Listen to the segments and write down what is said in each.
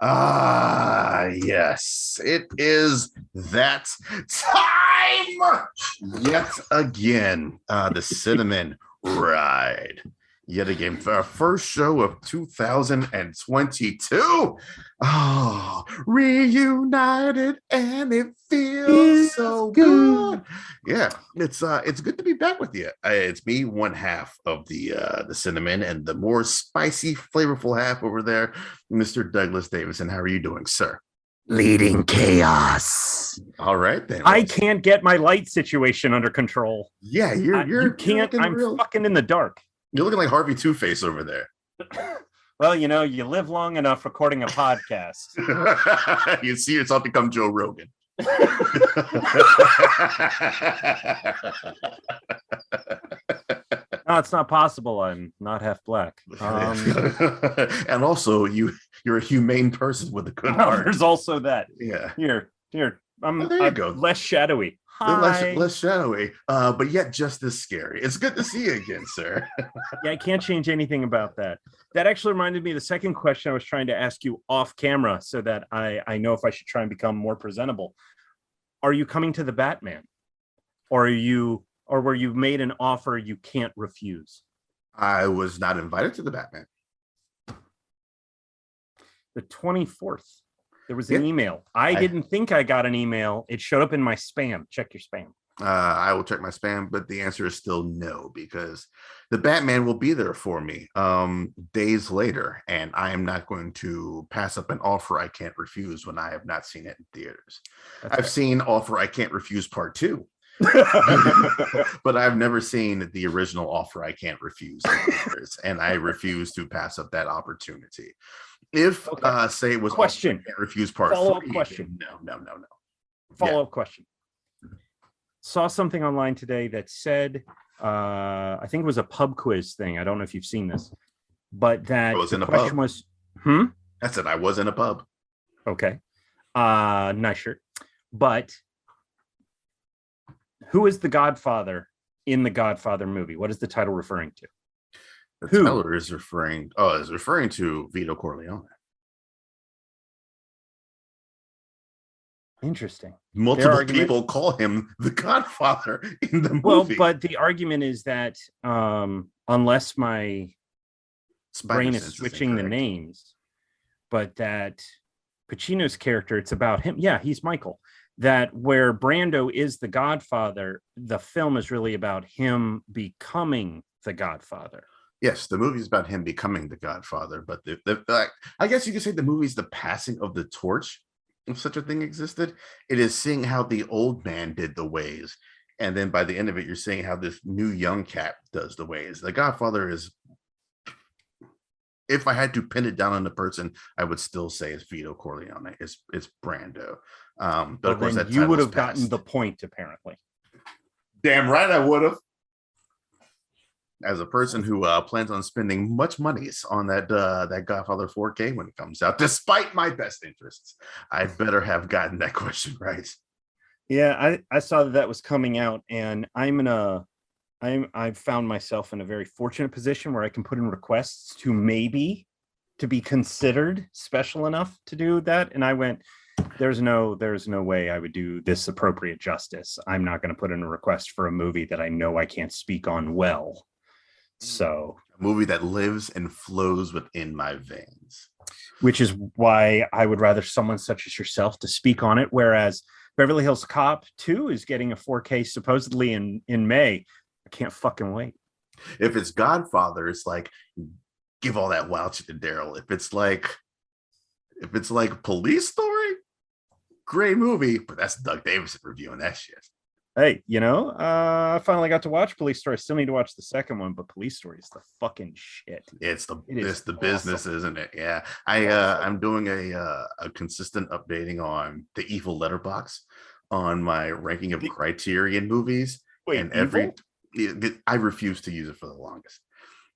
Ah, yes, it is that time yet again. The Cinnamon Ride. Yet again, for our first show of 2022. Oh, reunited and it feels so good. Yeah, it's good to be back with you. It's me, one half of the cinnamon, and the more spicy, flavorful half over there, Mr. Douglas Davison. How are you doing, sir? Leading chaos. All right then. I can't get my light situation under control. Yeah, you can't. I'm fucking in the dark. You're looking like Harvey Two-Face over there. Well, you live long enough recording a podcast. You see yourself become Joe Rogan. No, it's not possible. I'm not half black. And also, you're a humane person with a good heart. There's also that. Yeah. Here. There you go. Less shadowy. Hi. Less shadowy, but yet just as scary. It's good to see you again, sir. Yeah, I can't change anything about that. That actually reminded me of the second question I was trying to ask you off camera so that I know if I should try and become more presentable. Are you coming to the Batman? Or were you made an offer you can't refuse? I was not invited to the Batman. The 24th. There was an email. I didn't think I got an email. It showed up in my spam. Check your spam. I will check my spam, but the answer is still no, because the Batman will be there for me days later, and I am not going to pass up an offer I can't refuse when I have not seen it in theaters. I've seen Offer I Can't Refuse Part 2. But I've never seen the original Offer I Can't Refuse in theaters, and I refuse to pass up that opportunity. If say it was question, Can't Refuse Part follow-up 3, question. No. Follow-up question. Saw something online today that said, I think it was a pub quiz thing. I don't know if you've seen this, but that the question was, I said I was in a pub. Okay. Nice shirt. But who is the Godfather in the Godfather movie? What is the title referring to? The title is referring to Vito Corleone. Interesting. Multiple people call him the Godfather in the movie. Well, but the argument is that unless my brain is switching the names, but that Pacino's character, it's about him. Yeah, he's Michael. That where Brando is the Godfather, the film is really about him becoming the Godfather. Yes, the movie is about him becoming the Godfather, but I guess you could say the movie is the passing of the torch, if such a thing existed. It is seeing how the old man did the ways, and then by the end of it, you're seeing how this new young cat does the ways. The Godfather is, if I had to pin it down on the person, I would still say it's Vito Corleone. It's Brando. But of course, that you would have gotten the point, apparently. Damn right, I would have. As a person who plans on spending much monies on that Godfather 4K when it comes out, despite my best interests, I better have gotten that question right. Yeah, I saw that was coming out, and I've found myself in a very fortunate position where I can put in requests to be considered special enough to do that. And I went, there's no way I would do this appropriate justice. I'm not going to put in a request for a movie that I know I can't speak on well. So a movie that lives and flows within my veins, which is why I would rather someone such as yourself to speak on it. Whereas Beverly Hills Cop 2 is getting a 4K supposedly in May. I can't fucking wait. If it's Godfather, it's like, give all that wild shit to Daryl. If it's like Police Story, great movie, but that's Doug Davison reviewing that shit. Hey, I finally got to watch Police Story. I still need to watch the second one, but Police Story is the fucking shit. It's the business, isn't it? Yeah. I'm doing a consistent updating on the Evil Letterbox on my ranking of Criterion movies. Wait, and I refuse to use it for the longest.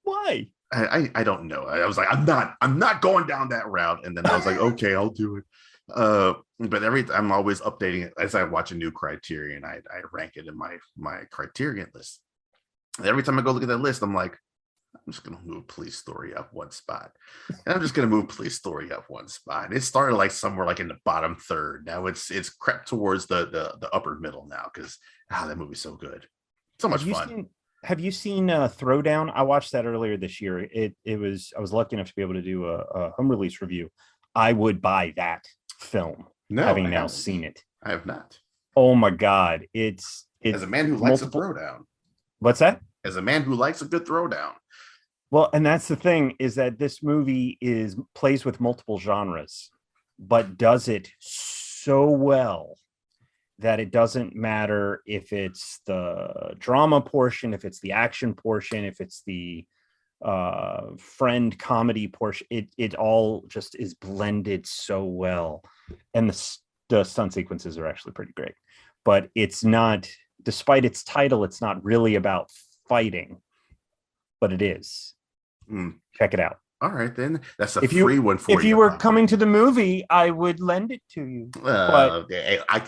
Why? I don't know. I was like, I'm not going down that route. And then I was like, okay, I'll do it. But I'm always updating it as I watch a new Criterion. I rank it in my Criterion list. And every time I go look at that list, I'm like, just gonna move Police Story up one spot, and I'm just gonna move Police Story up one spot. It started like somewhere like in the bottom third. Now it's crept towards the upper middle now because that movie's so good, so much fun. Have you seen Throwdown? I watched that earlier this year. It was I was lucky enough to be able to do a home release review. I would buy that film, No, having now seen it. I have not. Oh my God. It's as a man who likes a throwdown. What's that? As a man who likes a good throwdown. Well, and that's the thing, is that this movie plays with multiple genres, but does it so well that it doesn't matter if it's the drama portion, if it's the action portion, if it's the friend comedy portion. It all just is blended so well, and the stunt sequences are actually pretty great. But it's not, despite its title, it's not really about fighting, but it is. Check it out. All right, then that's a free one for you. If you were coming to the movie, I would lend it to you. I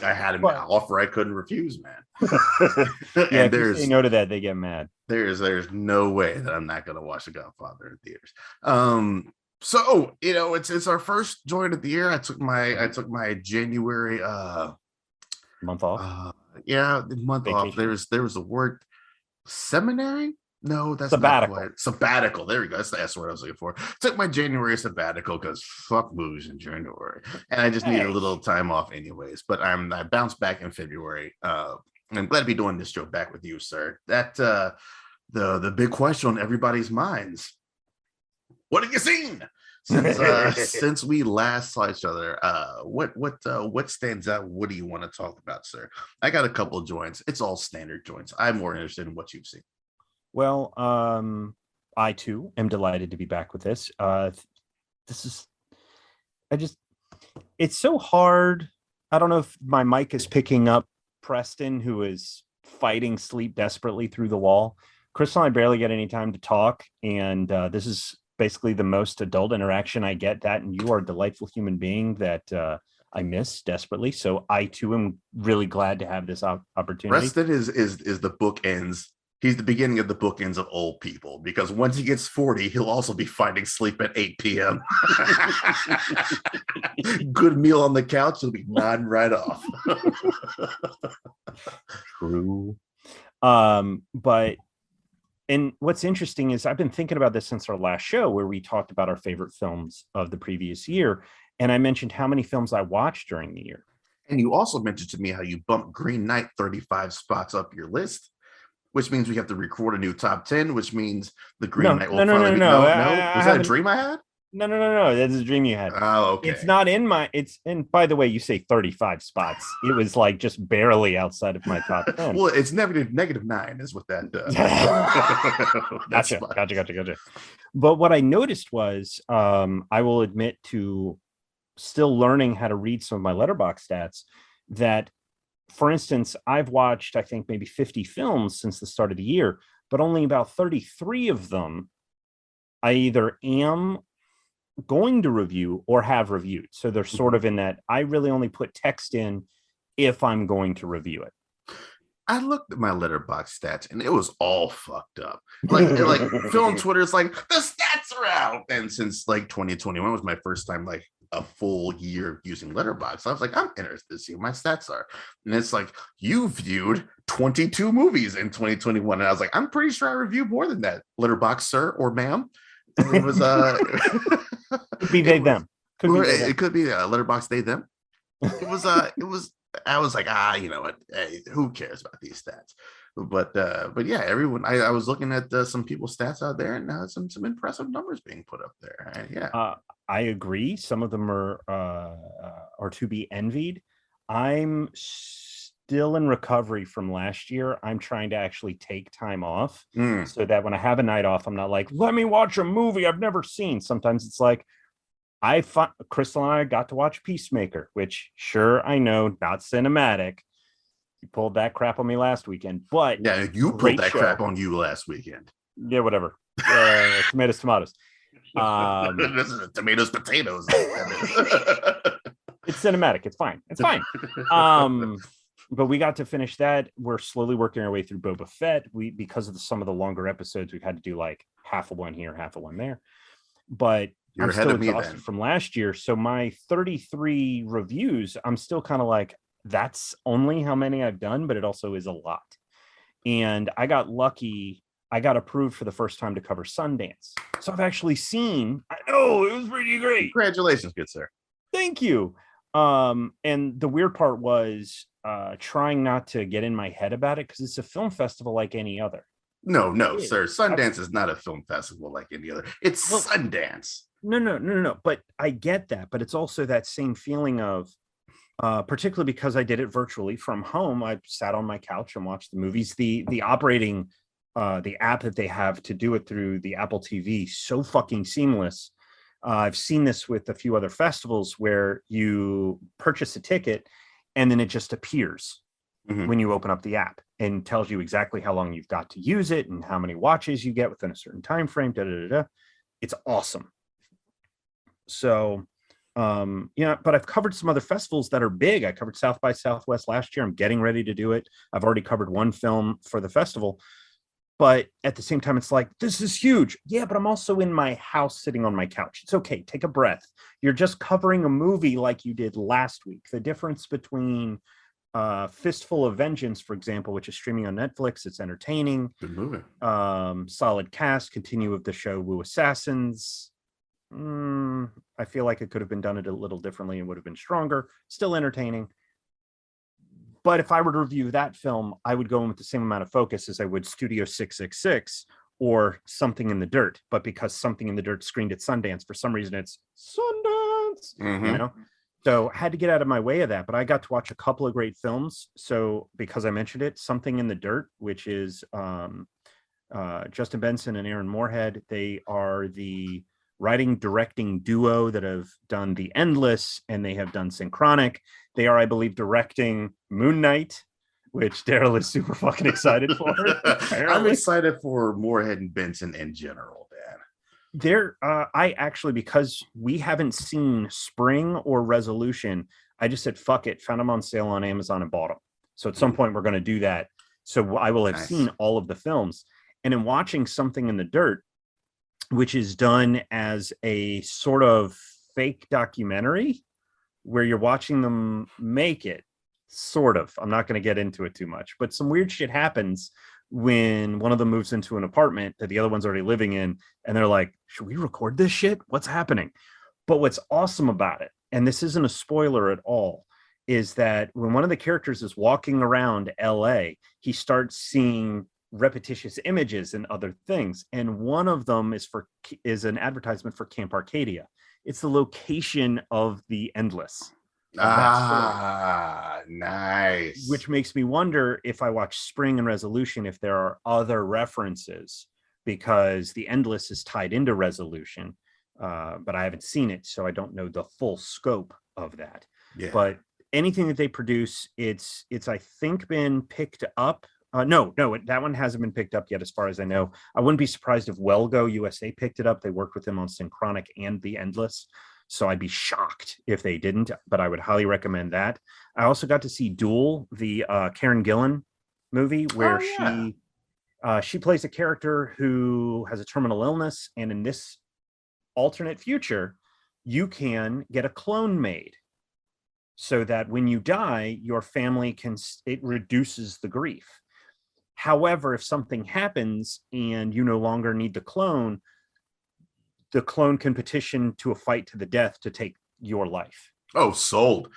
had an offer I couldn't refuse, man. Yeah, if you say no to that, they get mad. There's no way that I'm not going to watch The Godfather in theaters. So it's our first joint of the year. I took my January month off. The month vacation off. There was a word, seminary. No, that's sabbatical. Not quite. Sabbatical. There we go. That's the S word I was looking for. Took my January sabbatical because fuck movies in January, and I just needed a little time off anyways. But I bounced back in February. I'm glad to be doing this show back with you, sir. That the big question on everybody's minds: what have you seen since we last saw each other? What stands out? What do you want to talk about, sir? I got a couple of joints. It's all standard joints. I'm more interested in what you've seen. Well, I too am delighted to be back with this. It's so hard. I don't know if my mic is picking up Preston, who is fighting sleep desperately through the wall. Chris and I barely get any time to talk, and this is basically the most adult interaction I get. That, and you are a delightful human being that I miss desperately. So I too am really glad to have this opportunity. Preston is the bookends. He's the beginning of the bookends of old people, because once he gets 40, he'll also be finding sleep at 8 p.m. Good meal on the couch, he'll be nodding right off. True. But what's interesting is I've been thinking about this since our last show, where we talked about our favorite films of the previous year. And I mentioned how many films I watched during the year. And you also mentioned to me how you bumped Green Knight 35 spots up your list, which means we have to record a new top 10, which means the Green Knight will probably be... No. Was that a dream I had? No. That's a dream you had. Oh, okay. It's not in my... And by the way, you say 35 spots. It was like just barely outside of my top 10. Well, it's -9 is what that does. Gotcha. But what I noticed was, I will admit to still learning how to read some of my Letterboxd stats, that, for instance, I've watched, I think, maybe 50 films since the start of the year, but only about 33 of them I either am going to review or have reviewed. So they're sort of in that I really only put text in if I'm going to review it. I looked at my Letterboxd stats and it was all fucked up. Like film Twitter is like, the stats are out. And since like 2021 was my first time like a full year using Letterboxd, I was like, I'm interested to see what my stats are. And it's like, you viewed 22 movies in 2021. And I was like, I'm pretty sure I reviewed more than that, Letterboxd sir or ma'am. And it was could be they them. It could be Letterboxd they them. It was I was like, you know what? Hey, who cares about these stats? But yeah, everyone. I was looking at some people's stats out there, and some impressive numbers being put up there. And yeah, I agree. Some of them are to be envied. I'm still in recovery from last year. I'm trying to actually take time off so that when I have a night off, I'm not like, let me watch a movie I've never seen. Sometimes it's like, Crystal and I got to watch Peacemaker, which, sure, I know, not cinematic. You pulled that crap on me last weekend, but yeah, you pulled that crap on you last weekend. Yeah, whatever. Tomatoes. This is tomatoes, potatoes. It's cinematic. It's fine. but we got to finish that. We're slowly working our way through Boba Fett. Because of some of the longer episodes, we've had to do like half of one here, half of one there. But You're I'm ahead still of me exhausted then. from last year. So my 33 reviews, I'm still kind of like, that's only how many I've done, but it also is a lot. And I got lucky. I got approved for the first time to cover Sundance. So I've actually seen, I know it was pretty great. Congratulations, good sir. Thank you. And the weird part was trying not to get in my head about it because it's a film festival like any other. No, sir. Sundance is not a film festival like any other. It's Sundance. No. But I get that. But it's also that same feeling of, particularly because I did it virtually from home. I sat on my couch and watched the movies. The operating, the app that they have to do it through the Apple TV, so fucking seamless. I've seen this with a few other festivals where you purchase a ticket and then it just appears when you open up the app and tells you exactly how long you've got to use it and how many watches you get within a certain time frame. It's awesome. So, but I've covered some other festivals that are big. I covered South by Southwest last year. I'm getting ready to do it. I've already covered one film for the festival. But at the same time, it's like, this is huge. Yeah, but I'm also in my house sitting on my couch. It's okay. Take a breath. You're just covering a movie like you did last week. The difference between Fistful of Vengeance, for example, which is streaming on Netflix, it's entertaining. Good movie. Solid cast, continue of the show Wu Assassins. I feel like it could have been done it a little differently and would have been stronger. Still entertaining. But if I were to review that film, I would go in with the same amount of focus as I would Studio 666 or Something in the Dirt. But because Something in the Dirt screened at Sundance, for some reason it's Sundance, you know? So I had to get out of my way of that. But I got to watch a couple of great films. So because I mentioned it, Something in the Dirt, which is Justin Benson and Aaron Moorhead, they are the writing directing duo that have done The Endless and they have done Synchronic. They are, I believe, directing Moon Knight, which Daryl is super fucking excited for. I'm excited for Moorhead and Benson in general, Dan. I actually, because we haven't seen Spring or Resolution, I just said fuck it, found them on sale on Amazon and bought them. So at some point we're going to do that. So I will have seen all of the films. And in watching Something in the Dirt, which is done as a sort of fake documentary where you're watching them make it, sort of. I'm not going to get into it too much, but some weird shit happens when one of them moves into an apartment that the other one's already living in, and they're like, should we record this shit? What's happening? But what's awesome about it, and this isn't a spoiler at all, is that when one of the characters is walking around LA, he starts seeing repetitious images and other things, and one of them is an advertisement for Camp Arcadia. It's the location of The Endless. Nice. Which makes me wonder if I watch Spring and Resolution, if there are other references, because The Endless is tied into Resolution, but I haven't seen it, so I don't know the full scope of that. Yeah. But anything that they produce, it's I think been picked up. No, that one hasn't been picked up yet, as far as I know. I wouldn't be surprised if Wellgo USA picked it up. They worked with them on Synchronic and The Endless, so I'd be shocked if they didn't, but I would highly recommend that. I also got to see Duel, the Karen Gillan movie, where she plays a character who has a terminal illness, and in this alternate future, you can get a clone made so that when you die, your family it reduces the grief. However, if something happens and you no longer need the clone can petition to a fight to the death to take your life. Oh, sold.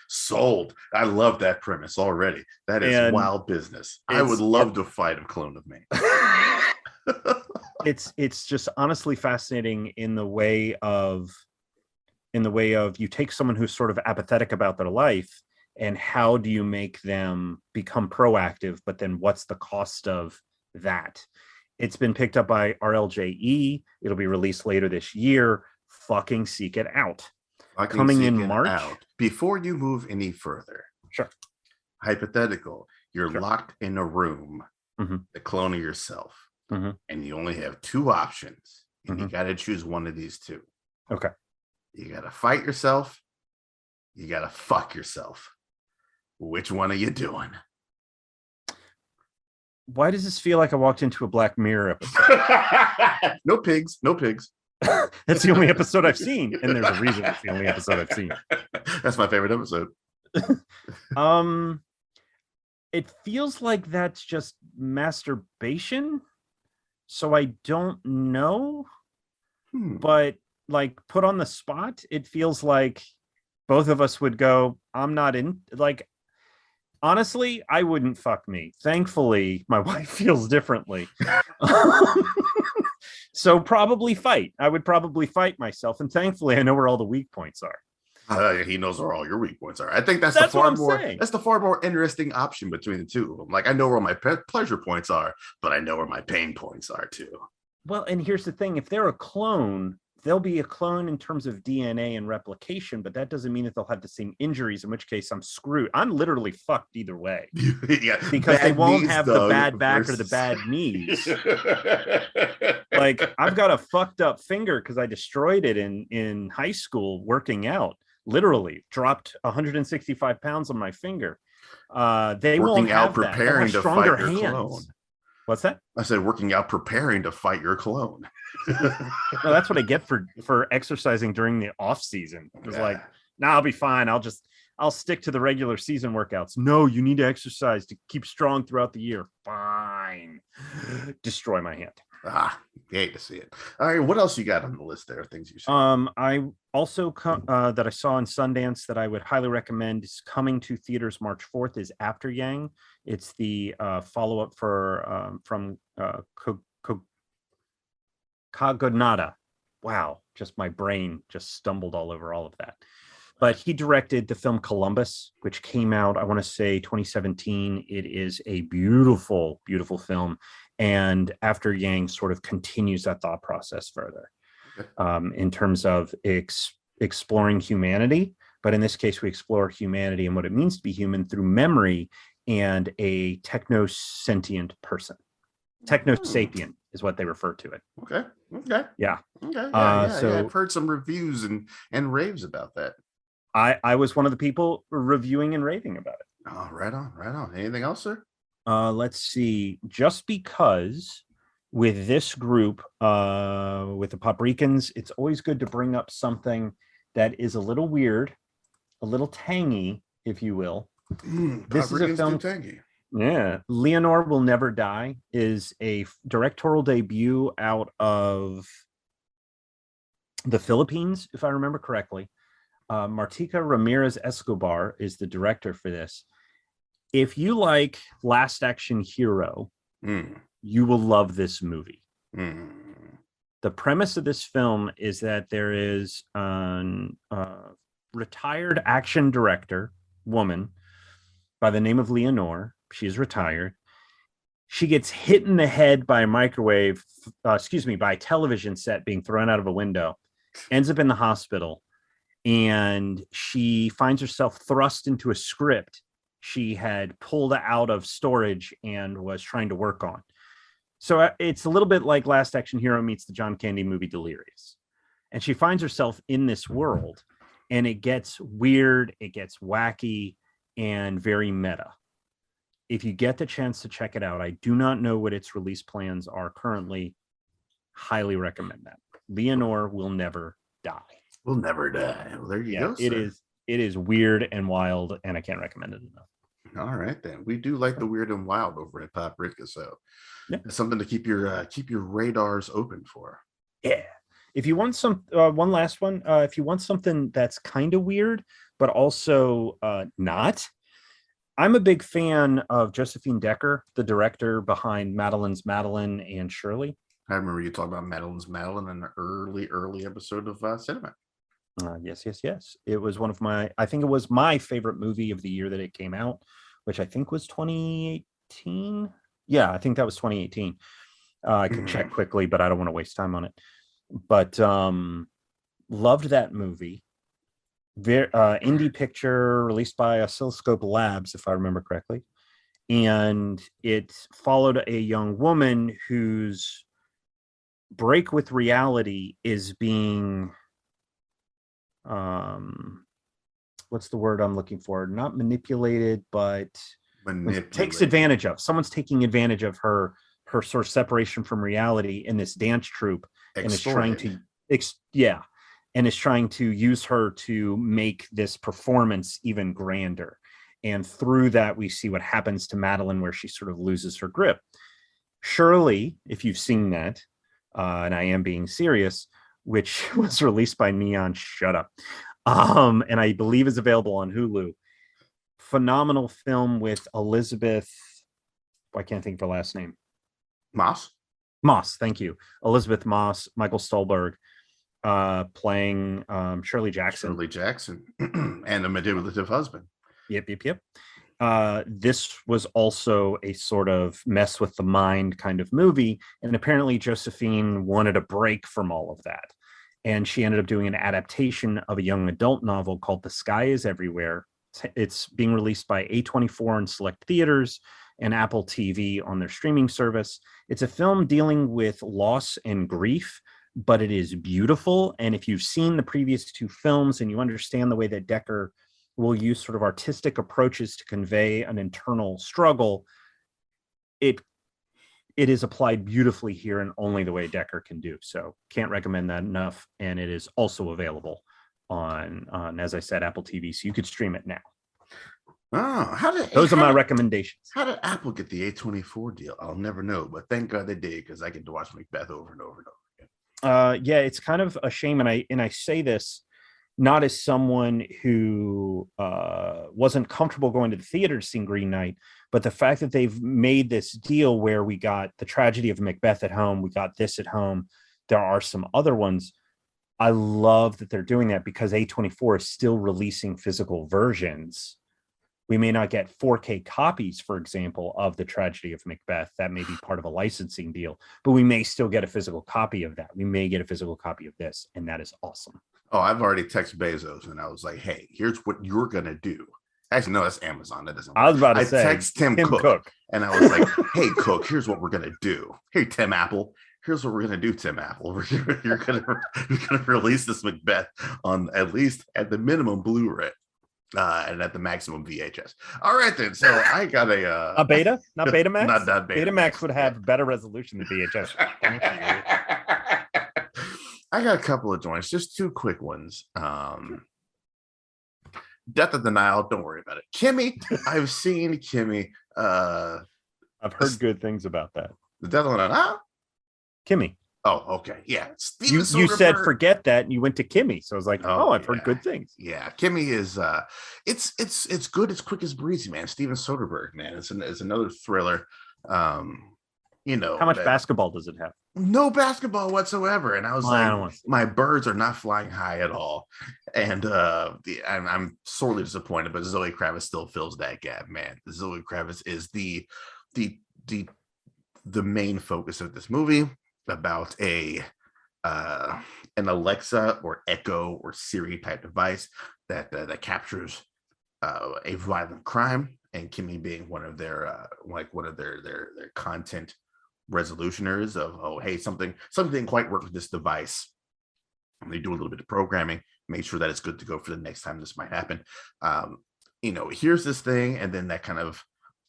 I love that premise already. That is wild business. I would love to fight a clone of me. It's just honestly fascinating in the way of you take someone who's sort of apathetic about their life, and how do you make them become proactive, but then what's the cost of that? It's been picked up by RLJE. It'll be released later this year. Fucking seek it out. Coming in March. Before you move any further, sure. Hypothetical, you're locked in a room, the clone of yourself, and you only have two options, and you got to choose one of these two. Okay. You got to fight yourself. You got to fuck yourself. Which one are you doing? Why does this feel like I walked into a Black Mirror episode? No pigs, no pigs. That's the only episode I've seen, and there's a reason it's the only episode I've seen. That's my favorite episode. It feels like that's just masturbation, so I don't know. But like, put on the spot, it feels like both of us would go, I'm not in. Like, honestly, I wouldn't fuck me. Thankfully, my wife feels differently. So probably fight. I would probably fight myself, and thankfully I know where all the weak points are. He knows where all your weak points are. I think that's what I'm saying. That's the far more interesting option between the two of them. Like, I know where my pleasure points are, but I know where my pain points are too. Well, and here's the thing: if they're a clone, they'll be a clone in terms of DNA and replication, but that doesn't mean that they'll have the same injuries, in which case I'm screwed. I'm literally fucked either way. Yeah, because they won't have the bad back or the bad knees. Like, I've got a fucked up finger because I destroyed it in high school working out. Literally dropped 165 pounds on my finger. They won't have preparing to fight your clone. What's that? I said working out, preparing to fight your clone. No, that's what I get for exercising during the off season. It was like, nah, I'll be fine. I'll stick to the regular season workouts. No, you need to exercise to keep strong throughout the year. Fine. Destroy my hand. You hate to see it. All right, what else you got on the list there? Things you said. I also that I saw in Sundance that I would highly recommend is coming to theaters March 4th is After Yang. It's the follow-up for from Kagonada. Wow, just my brain just stumbled all over all of that. But he directed the film Columbus, which came out, I want to say 2017. It is a beautiful, beautiful film. And After Yang sort of continues that thought process further in terms of exploring humanity. But in this case, we explore humanity and what it means to be human through memory and a techno-sentient person. Techno-sapient is what they refer to it. Okay. Yeah. Okay. So I've heard some reviews and raves about that. I was one of the people reviewing and raving about it. Oh, right on. Anything else, sir? Let's see. Just because with this group, with the Paprikans, it's always good to bring up something that is a little weird, a little tangy, if you will. This is a film. Tangy. Yeah, Leonore Will Never Die is a directorial debut out of the Philippines, if I remember correctly. Martica Ramirez Escobar is the director for this. If you like Last Action Hero, you will love this movie. The premise of this film is that there is a retired action director woman by the name of Leonore. She's retired. She gets hit in the head by a microwave, by a television set being thrown out of a window, ends up in the hospital, and she finds herself thrust into a script she had pulled out of storage and was trying to work on. So it's a little bit like Last Action Hero meets the John Candy movie Delirious. And she finds herself in this world, and it gets weird, it gets wacky, and very meta. If you get the chance to check it out, I do not know what its release plans are currently. Highly recommend that. Leonore Will Never Die. Will Never Die. Well, there you go, sir. It is weird and wild, and I can't recommend it enough. All right, then. We do like the weird and wild over at Paprika, so it's something to keep your radars open for. Yeah. If you want some one last one, if you want something that's kind of weird but also not, I'm a big fan of Josephine Decker, the director behind Madeline's Madeline and Shirley. I remember you talking about Madeline's Madeline in an early episode of Cinema. Yes. It was I think it was my favorite movie of the year that it came out, which I think was 2018. Yeah, I think that was 2018. I can check quickly, but I don't want to waste time on it. But loved that movie. Indie picture released by Oscilloscope Labs, if I remember correctly. And it followed a young woman whose break with reality is being what's the word I'm looking for? Not manipulated, but takes Manipulated. advantage of. Someone's taking advantage of her sort of separation from reality in this dance troupe, and is trying to and is trying to use her to make this performance even grander. And through that, we see what happens to Madeline, where she sort of loses her grip. Surely, if you've seen that, and I am being serious, which was released by Neon Shut Up, and I believe is available on Hulu. Phenomenal film with Elizabeth. I can't think of her last name. Moss. Thank you. Elizabeth Moss, Michael Stolberg, playing Shirley Jackson. And a manipulative husband. Yep. This was also a sort of mess with the mind kind of movie. And apparently Josephine wanted a break from all of that. And she ended up doing an adaptation of a young adult novel called The Sky is Everywhere. It's being released by A24 in select theaters and Apple TV on their streaming service. It's a film dealing with loss and grief, but it is beautiful. And if you've seen the previous two films and you understand the way that Decker will use sort of artistic approaches to convey an internal struggle, it is applied beautifully here in only the way Decker can do. So can't recommend that enough. And it is also available on, as I said, Apple TV. So you could stream it now. Oh, those are my recommendations. How did Apple get the A24 deal? I'll never know, but thank God they did, because I get to watch Macbeth over and over and over again. Yeah, it's kind of a shame, and I say this not as someone who wasn't comfortable going to the theater to see Green Knight, but the fact that they've made this deal where we got the tragedy of Macbeth at home, we got this at home. There are some other ones. I love that they're doing that, because A24 is still releasing physical versions. We may not get 4K copies, for example, of the tragedy of Macbeth. That may be part of a licensing deal, but we may still get a physical copy of that. We may get a physical copy of this, and that is awesome. Oh, I've already texted Bezos, and I was like, hey, here's what you're going to do. Actually, no, that's Amazon. That doesn't work. I was about to say, text Tim Cook, and I was like, hey, Cook, here's what we're going to do. Hey, Tim Apple, here's what we're going to do, Tim Apple. You're going to release this Macbeth on at the minimum Blu-ray. And at the maximum VHS. All right, then. So I got a beta, not Betamax. not beta. Betamax would have better resolution than VHS. I got a couple of joints, just two quick ones. Death of the Nile. Don't worry about it. Kimmy, I've seen Kimmy. I've heard good things about that. The Death of the Nile. Kimmy. Oh, okay. Yeah. You said forget that, and you went to Kimmy. So I was like, I've heard good things. Yeah, Kimmy is it's good. It's quick as breezy, man. Steven Soderbergh, man. It's another thriller. How much basketball does it have? No basketball whatsoever. And I was my birds are not flying high at all. And I'm sorely disappointed, but Zoe Kravitz still fills that gap, man. Zoe Kravitz is the main focus of this movie, about an Alexa or Echo or Siri type device that captures a violent crime, and Kimmy being one of their content resolutioners of, oh, hey, something didn't quite work with this device, and they do a little bit of programming, make sure that it's good to go for the next time this might happen. Here's this thing, and then that kind of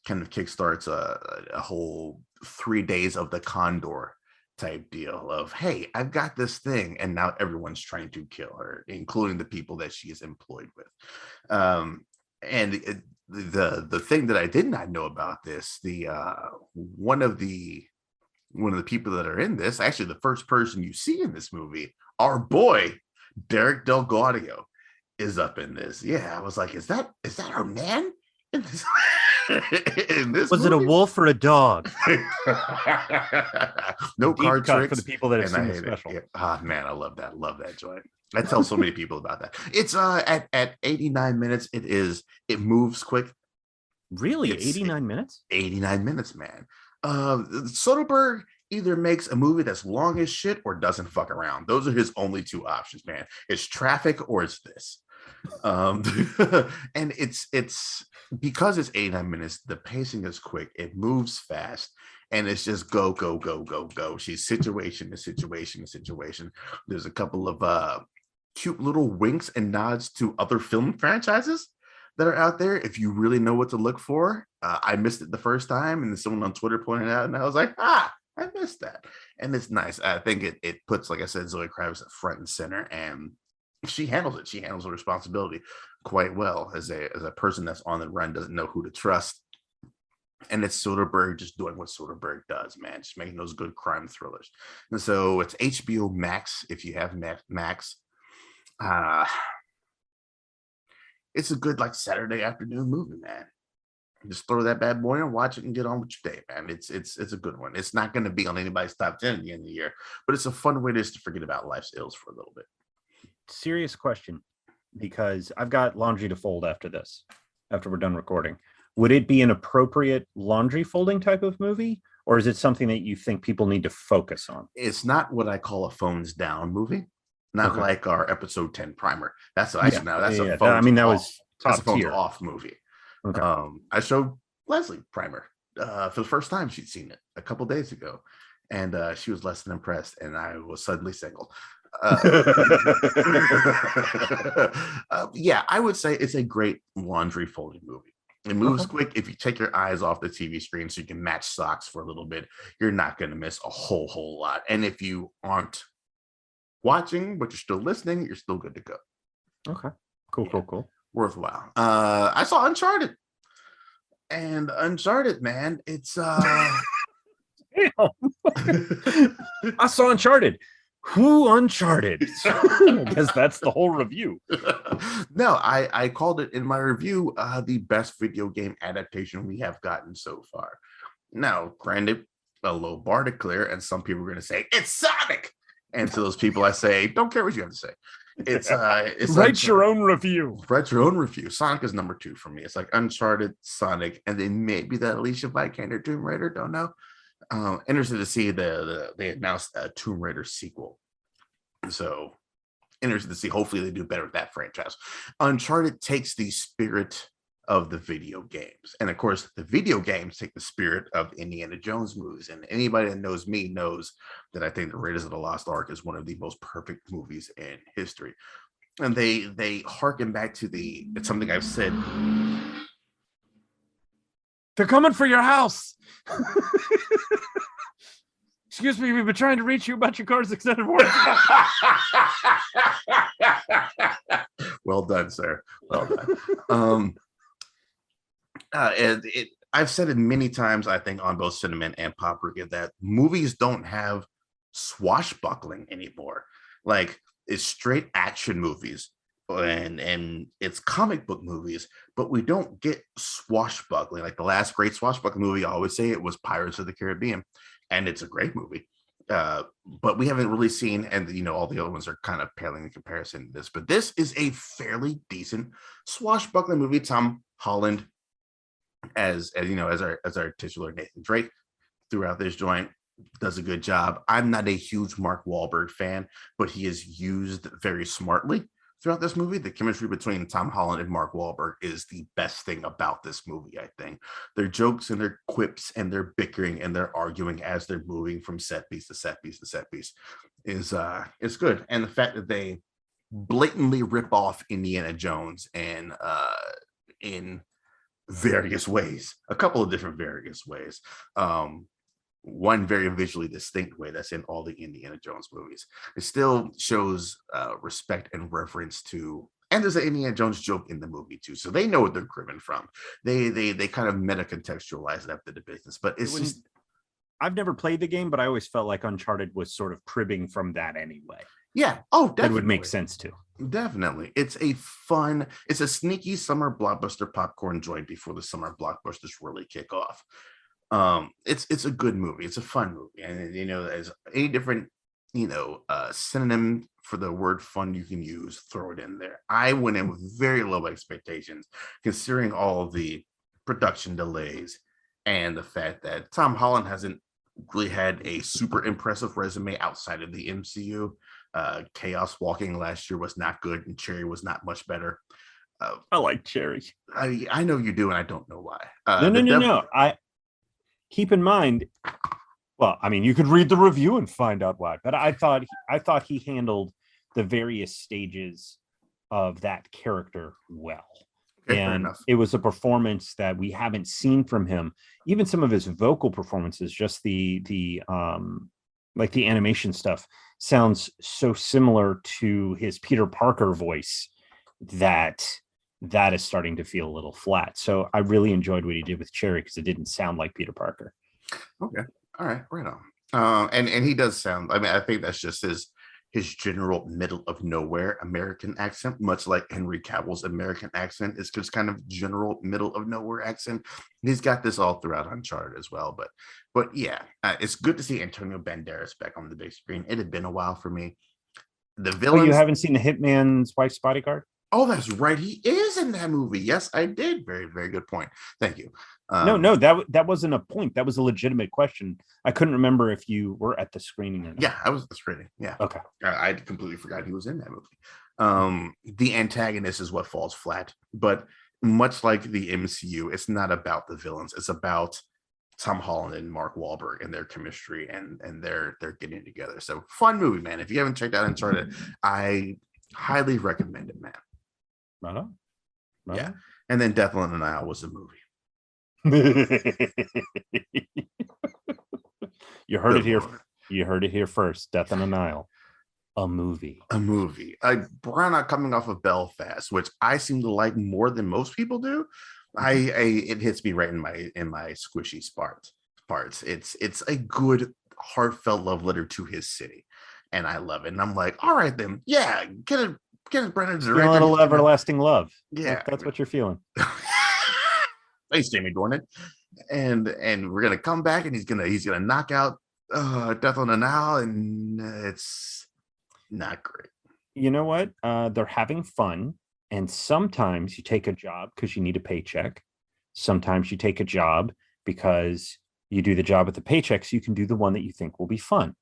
kickstarts a whole 3 days of the Condor type deal of, hey, I've got this thing, and now everyone's trying to kill her, including the people that she is employed with. The thing that I did not know about this, one of the people that are in this, actually the first person you see in this movie, our boy Derek Delgaudio, is up in this. Yeah, I was like, is that our man in this? In this was movie? It a wolf or a dog? No card tricks for the people that have seen the special. Man, I love that joint. I tell so many people about that. It's at 89 minutes. It moves quick. Really? 89 minutes? 89 minutes, man. Soderbergh either makes a movie that's long as shit or doesn't fuck around. Those are his only two options, man. It's Traffic or it's this. And it's because it's 89 minutes, the pacing is quick, it moves fast, and it's just go. She's situation to situation to situation. There's a couple of cute little winks and nods to other film franchises that are out there. If you really know what to look for, I missed it the first time, and then someone on Twitter pointed out, and I was like, I missed that, and it's nice. I think it puts, like I said, Zoe Kravitz at front and center, and she handles it. She handles the responsibility quite well as a person that's on the run, doesn't know who to trust. And it's Soderbergh just doing what Soderbergh does, man, just making those good crime thrillers. And so it's HBO Max if you have Max. It's a good like Saturday afternoon movie, man. Just throw that bad boy and watch it and get on with your day, man. It's a good one. It's not going to be on anybody's top 10 at the end of the year, but it's a fun way just to forget about life's ills for a little bit. Serious question, because I've got laundry to fold after we're done recording. Would it be an appropriate laundry folding type of movie, or is it something that you think people need to focus on? It's not what I call a phones down movie, not like our episode 10 primer. That's a phones off movie. Okay. I showed Leslie primer for the first time. She'd seen it a couple days ago, and she was less than impressed, and I was suddenly single. Yeah, I would say it's a great laundry folding movie. It moves quick. If you take your eyes off the TV screen so you can match socks for a little bit, you're not going to miss a whole lot. And if you aren't watching, but you're still listening, you're still good to go. Okay. Cool. Worthwhile. I saw Uncharted. And Uncharted, man, it's I saw Uncharted. Who Uncharted? I guess that's the whole review. No, I called it in my review the best video game adaptation we have gotten so far. Now, granted, a low bar to clear, and some people are going to say it's Sonic. And to those people, I say, don't care what you have to say. It's write your own review. Write your own review. Sonic is number 2 for me. It's like Uncharted, Sonic, and then maybe that Alicia Vikander Tomb Raider. Don't know. Interested to see they announced a Tomb Raider sequel, so interested to see. Hopefully they do better with that franchise. Uncharted takes the spirit of the video games, and of course the video games take the spirit of Indiana Jones movies, and anybody that knows me knows that I think the Raiders of the Lost Ark is one of the most perfect movies in history, and they harken back to it's something I've said. They're coming for your house. Excuse me, we've been trying to reach you about your car's extended warranty. Well done, sir. Well done. I've said it many times, I think, on both Cinnamon and Paprika, that movies don't have swashbuckling anymore. Like, it's straight action movies. And it's comic book movies, but we don't get swashbuckling. Like the last great swashbuckling movie, I always say it was Pirates of the Caribbean, and it's a great movie. But we haven't really seen, and all the other ones are kind of paling in comparison to this. But this is a fairly decent swashbuckling movie. Tom Holland as our titular Nathan Drake throughout this joint does a good job. I'm not a huge Mark Wahlberg fan, but he is used very smartly throughout this movie. The chemistry between Tom Holland and Mark Wahlberg is the best thing about this movie, I think. Their jokes and their quips and their bickering and their arguing as they're moving from set piece to set piece to set piece is good. And the fact that they blatantly rip off Indiana Jones and in various ways, a couple of different various ways. One very visually distinct way that's in all the Indiana Jones movies. It still shows respect and reverence to, and there's an Indiana Jones joke in the movie too, so they know what they're cribbing from. They kind of meta contextualize it after the business, but it's just. I've never played the game, but I always felt like Uncharted was sort of cribbing from that anyway. Yeah. Oh, definitely. That would make sense too. Definitely. It's a sneaky summer blockbuster popcorn joint before the summer blockbusters really kick off. It's a good movie. It's a fun movie, and as any different synonym for the word fun you can use, throw it in there. I went in with very low expectations, considering all of the production delays and the fact that Tom Holland hasn't really had a super impressive resume outside of the MCU. Chaos Walking last year was not good, and Cherry was not much better. I like Cherry. I know you do, and I don't know why. No. Keep in mind, well, I mean, you could read the review and find out why, but I thought he handled the various stages of that character well. Okay, fair and enough. it was a performance that we haven't seen from him. Even some of his vocal performances, just the like the animation stuff, sounds so similar to his Peter Parker voice that that is starting to feel a little flat. So I really enjoyed what he did with Cherry because it didn't sound like Peter Parker. Okay, all right, right on. And he does sound. I mean, I think that's just his general middle of nowhere American accent, much like Henry Cavill's American accent is just kind of general middle of nowhere accent. He's got this all throughout Uncharted as well. But yeah, it's good to see Antonio Banderas back on the big screen. It had been a while for me. The Oh, you villains. haven't seen the Hitman's Wife's Bodyguard? Oh, that's right. He is in that movie. Yes, I did. Very, very good point. Thank you. No, that wasn't a point. That was a legitimate question. I couldn't remember if you were at the screening or not. Yeah, I was at the screening. Yeah. Okay. I completely forgot he was in that movie. The antagonist is what falls flat, but much like the MCU, it's not about the villains. It's about Tom Holland and Mark Wahlberg and their chemistry and they're getting together. So fun movie, man. If you haven't checked out Uncharted, I highly recommend it, man. Right on. Yeah. And then Death on the Nile was a movie. You heard it here. You heard it here first. Death on the Nile, a movie. A movie. Branagh coming off of Belfast, which I seem to like more than most people do. It hits me right in my squishy parts. It's a good heartfelt love letter to his city, and I love it. And I'm like, all right then, yeah, get it, Brennan's director. A little everlasting love. Yeah, that's what you're feeling. Thanks, Jamie Dornan. And we're gonna come back, and he's gonna knock out Death on the Nile, and it's not great. You know what? They're having fun, and sometimes you take a job because you need a paycheck. Sometimes you take a job because you do the job with the paycheck, so you can do the one that you think will be fun.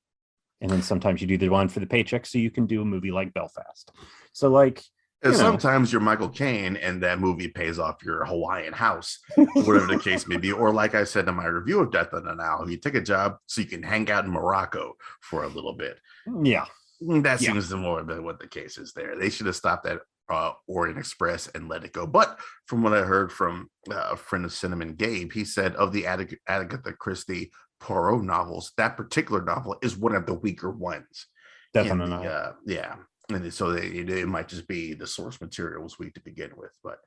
And then sometimes you do the one for the paycheck, so you can do a movie like Belfast. So, like, and sometimes you're Michael Caine, and that movie pays off your Hawaiian house, whatever the case may be. Or, like I said in my review of Death on the Nile, you take a job so you can hang out in Morocco for a little bit. Yeah, that seems to more than what the case is there. They should have stopped that Orient Express and let it go. But from what I heard from a friend of Cinnamon, Gabe, he said of the Agatha Christie Poirot novels, that particular novel is one of the weaker ones. Death on the Nile. Yeah. And so it might just be the source material was weak to begin with, but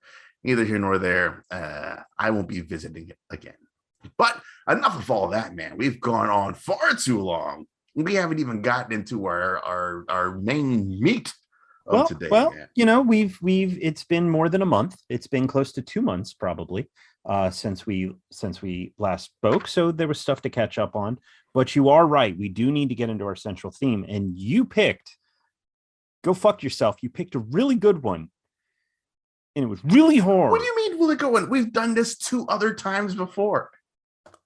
neither here nor there. I won't be visiting it again. But enough of all that, man. We've gone on far too long. We haven't even gotten into our main meat of today. Well, man. We've it's been more than a month. It's been close to 2 months probably since we last spoke. So there was stuff to catch up on. But you are right. We do need to get into our central theme, and you picked. Go fuck yourself. You picked a really good one. And it was really hard. What do you mean really good one? We've done this 2 other times before.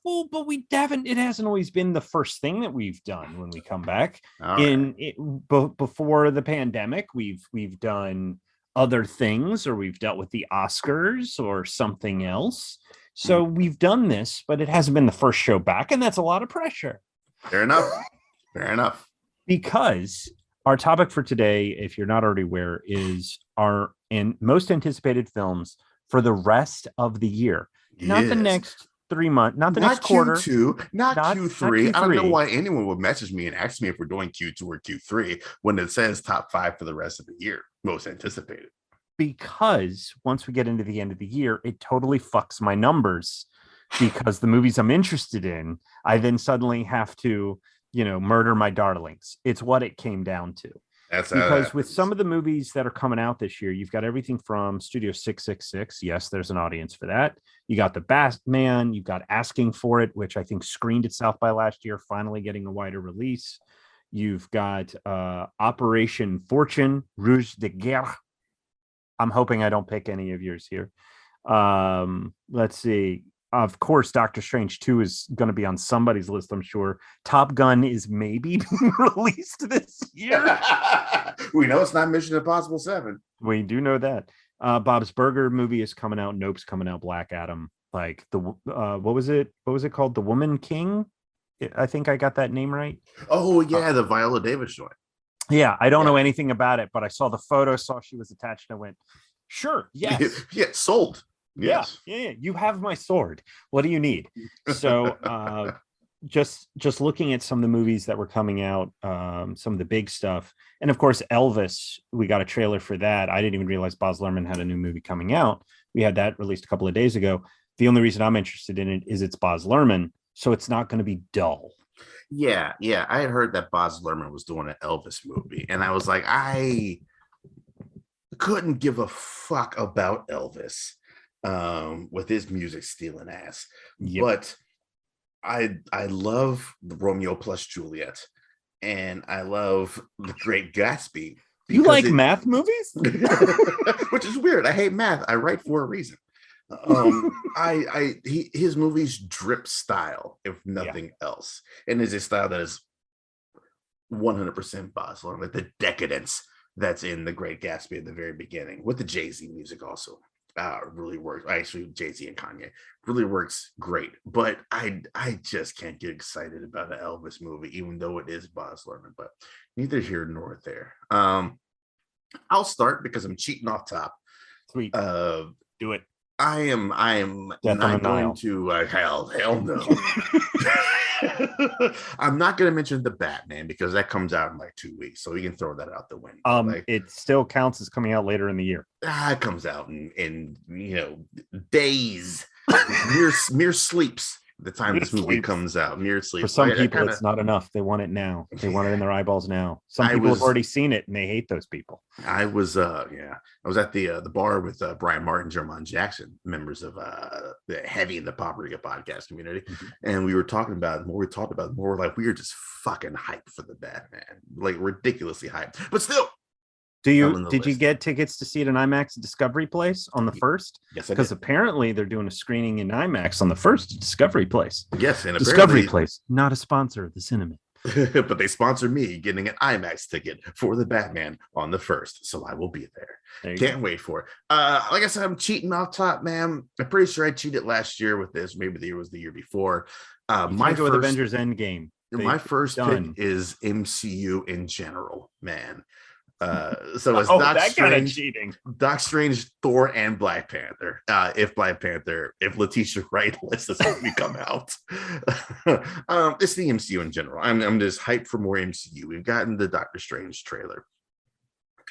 Well, but we haven't. It hasn't always been the first thing that we've done when we come back. Before the pandemic, we've done other things, or we've dealt with the Oscars or something else. So we've done this, but it hasn't been the first show back, and that's a lot of pressure. Fair enough. Because our topic for today, if you're not already aware, is our most anticipated films for the rest of the year. Yes. Not the next 3 months, not the next quarter. Q2, not Q3. I don't know why anyone would message me and ask me if we're doing Q2 or Q3 when it says top 5 for the rest of the year, most anticipated. Because once we get into the end of the year, it totally fucks my numbers because the movies I'm interested in, I then suddenly have to murder my darlings. It's what it came down to. That's because with some of the movies that are coming out this year, you've got everything from Studio 666. Yes, there's an audience for that. You got The Batman. You've got Asking for It, which I think screened at South by last year, finally getting a wider release. You've got Operation Fortune, Rouge de Guerre. I'm hoping I don't pick any of yours here. Let's see. Of course, Doctor Strange 2 is going to be on somebody's list, I'm sure. Top Gun is maybe being released this year. We know it's not Mission Impossible 7. We do know that. Bob's Burger movie is coming out. Nope's coming out. Black Adam. Like the what was it called? The Woman King? I think I got that name right. Oh yeah, the Viola Davis joint. Yeah, I don't know anything about it, but I saw the photo, saw she was attached, and I went, Sure. Yes. Yeah, sold. Yeah. Yes. Yeah. You have my sword. What do you need? So, just looking at some of the movies that were coming out, some of the big stuff, and of course Elvis. We got a trailer for that. I didn't even realize Baz Luhrmann had a new movie coming out. We had that released a couple of days ago. The only reason I'm interested in it is it's Baz Luhrmann, so it's not going to be dull. Yeah. I had heard that Baz Luhrmann was doing an Elvis movie, and I was like, I couldn't give a fuck about Elvis with his music stealing ass. Yep. But I love the Romeo plus Juliet, and I love The Great Gatsby. You like math movies? Which is weird. I hate math. I write for a reason. His movies drip style, if nothing else, and is a style that is 100% Baz Luhrmann, like the decadence that's in The Great Gatsby at the very beginning, with the Jay-Z music also really works. Actually, Jay-Z and Kanye really works great. But I just can't get excited about an Elvis movie, even though it is Baz Luhrmann. But neither here nor there. I'll start because I'm cheating off top. Sweet. Do it. I am Death not going to hell no. I'm not going to mention the Batman because that comes out in like 2 weeks, so we can throw that out the window. It still counts as coming out later in the year. It comes out in days, mere sleeps. The time this movie comes out, mere sleep. For some people, it's not enough. They want it now. They want it in their eyeballs now. Some people have already seen it, and they hate those people. I was at the bar with Brian Martin, Jermon Jackson, members of the Heavy in the Paprika podcast community, and we were talking about it. More we talked about it, more like we were just fucking hyped for the Batman, like ridiculously hyped. But still, did you get tickets to see it in IMAX Discovery Place on the first? Yes, because apparently they're doing a screening in IMAX on the first Discovery Place. Yes, and Discovery Place, not a sponsor of the cinema. But they sponsor me getting an IMAX ticket for the Batman on the first, so I will be there. Can't wait for it. Like I said, I'm cheating off top, man. I'm pretty sure I cheated last year with this. Maybe the year was the year before. My go with Avengers Endgame. My first pick is MCU in general, man. So it's Doc Strange, Thor, and Black Panther. If Letitia Wright lets this movie come out, it's the MCU in general. I'm just hyped for more MCU. We've gotten the Doctor Strange trailer,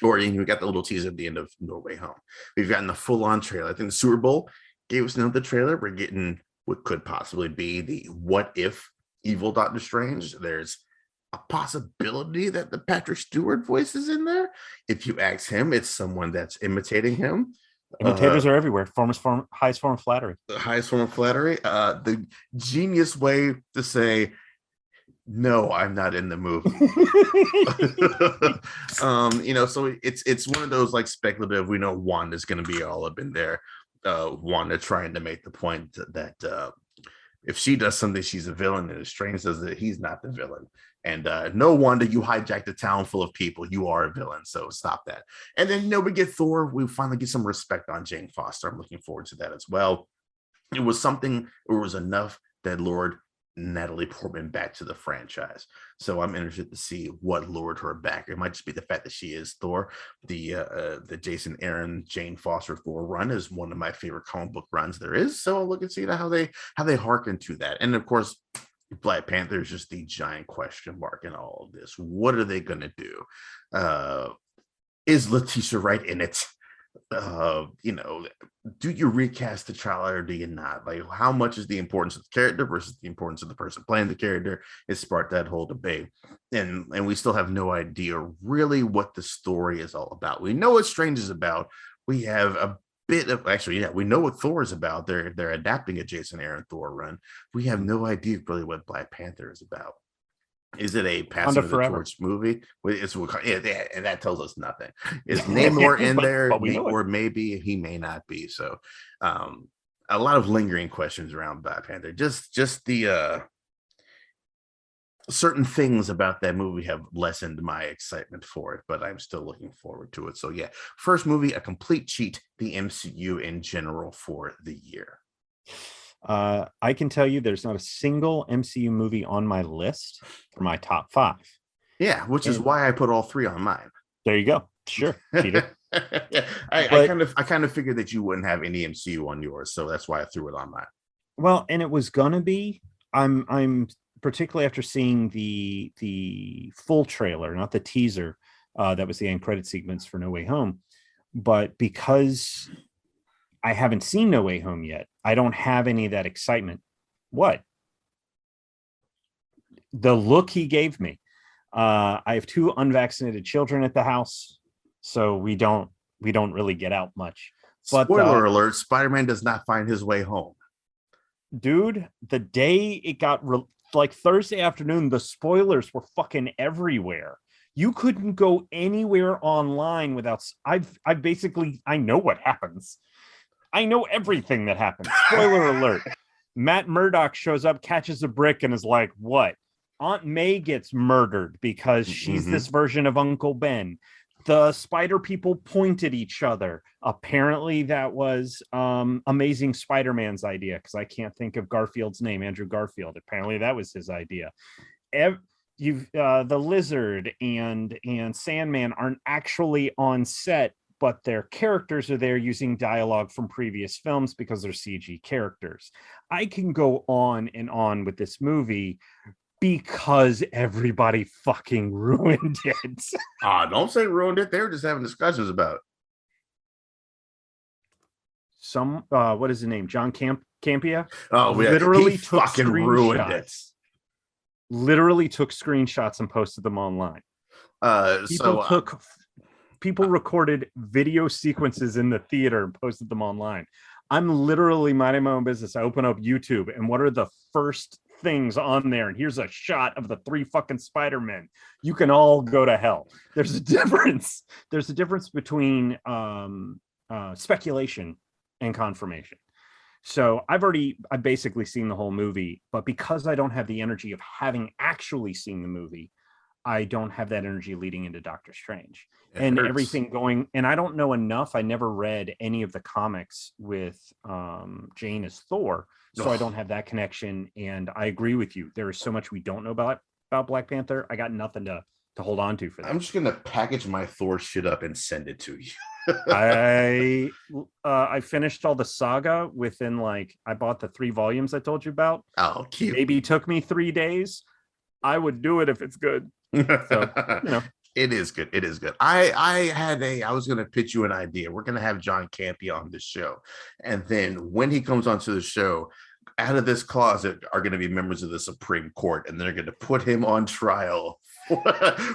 or we got the little teaser at the end of No Way Home. We've gotten the full-on trailer. I think the Super Bowl gave us another trailer. We're getting what could possibly be the what if evil Doctor Strange. There's a possibility that the Patrick Stewart voice is in there. If you ask him, it's someone that's imitating him. Imitators are everywhere. Highest form of flattery. The highest form of flattery. The genius way to say, no, I'm not in the movie. So it's one of those like speculative. We know Wanda's going to be all up in there. Wanda trying to make the point that if she does something, she's a villain, and Strange says that he's not the villain. And no wonder you hijacked a town full of people. You are a villain, so stop that. And then, we get Thor. We finally get some respect on Jane Foster. I'm looking forward to that as well. It was enough that lured Natalie Portman back to the franchise. So I'm interested to see what lured her back. It might just be the fact that she is Thor. The Jason Aaron, Jane Foster Thor run is one of my favorite comic book runs there is. So I'll look and see how they hearken to that. And of course, Black Panther is just the giant question mark in all of this. What are they going to do? Is Letitia Wright in it? Do you recast the child or do you not? Like, how much is the importance of the character versus the importance of the person playing the character? It sparked that whole debate, and we still have no idea really what the story is all about. We know what Strange is about. We have a bit of we know what Thor is about. They're adapting a Jason Aaron Thor run. We have no idea really what Black Panther is about. Is it a passing of the torch movie? And that tells us nothing. Is Namor in there? Or maybe he may not be. So a lot of lingering questions around Black Panther. Just the certain things about that movie have lessened my excitement for it, but I'm still looking forward to it. So yeah, first movie, a complete cheat, the MCU in general for the year. I can tell you there's not a single MCU movie on my list for my top 5. Yeah, which is why I put all 3 on mine. There you go. Sure, cheater. Yeah, But I kind of figured that you wouldn't have any MCU on yours, so that's why I threw it on mine. well, and it was gonna be. I'm particularly after seeing the full trailer, not the teaser. That was the end credit sequence for No Way Home. But because I haven't seen No Way Home yet, I don't have any of that excitement. What? The look he gave me. I have two unvaccinated children at the house, so we don't really get out much. But Spoiler alert: Spider-Man does not find his way home. dude, the day it got like Thursday afternoon, the spoilers were fucking everywhere. You couldn't go anywhere online without. I've basically I know what happens. I know everything that happens. Spoiler alert. Matt Murdock shows up, catches a brick, and is like, what? Aunt May gets murdered because she's this version of Uncle Ben. The spider people point at each other. Apparently, that was Amazing Spider-Man's idea, because I can't think of Garfield's name, Andrew Garfield. Apparently, that was his idea. You've the Lizard and Sandman aren't actually on set, but their characters are there using dialogue from previous films because they're CG characters. I can go on and on with this movie because everybody fucking ruined it. Don't say ruined it. They were just having discussions about it. Some what is his name? John Campia Oh, literally he took fucking ruined it. Literally took screenshots and posted them online. People recorded video sequences in the theater and posted them online. I'm literally minding my own business. I open up YouTube, and what are the first things on there? And here's a shot of the 3 fucking Spider-Men. You can all go to hell. There's a difference. There's a difference between speculation and confirmation. So I've basically seen the whole movie, but because I don't have the energy of having actually seen the movie, I don't have that energy leading into Doctor Strange and everything going. And I don't know enough. I never read any of the comics with Jane as Thor, so I don't have that connection. And I agree with you. There is so much we don't know about Black Panther. I got nothing to hold on to for that. I'm just gonna package my Thor shit up and send it to you. I finished all the saga within I bought the 3 volumes I told you about. Oh, cute. Maybe took me 3 days. I would do it if it's good. So, it is good. It is good. I was going to pitch you an idea. We're going to have John Campia on this show. And then when he comes onto the show, out of this closet are going to be members of the Supreme Court, and they're going to put him on trial for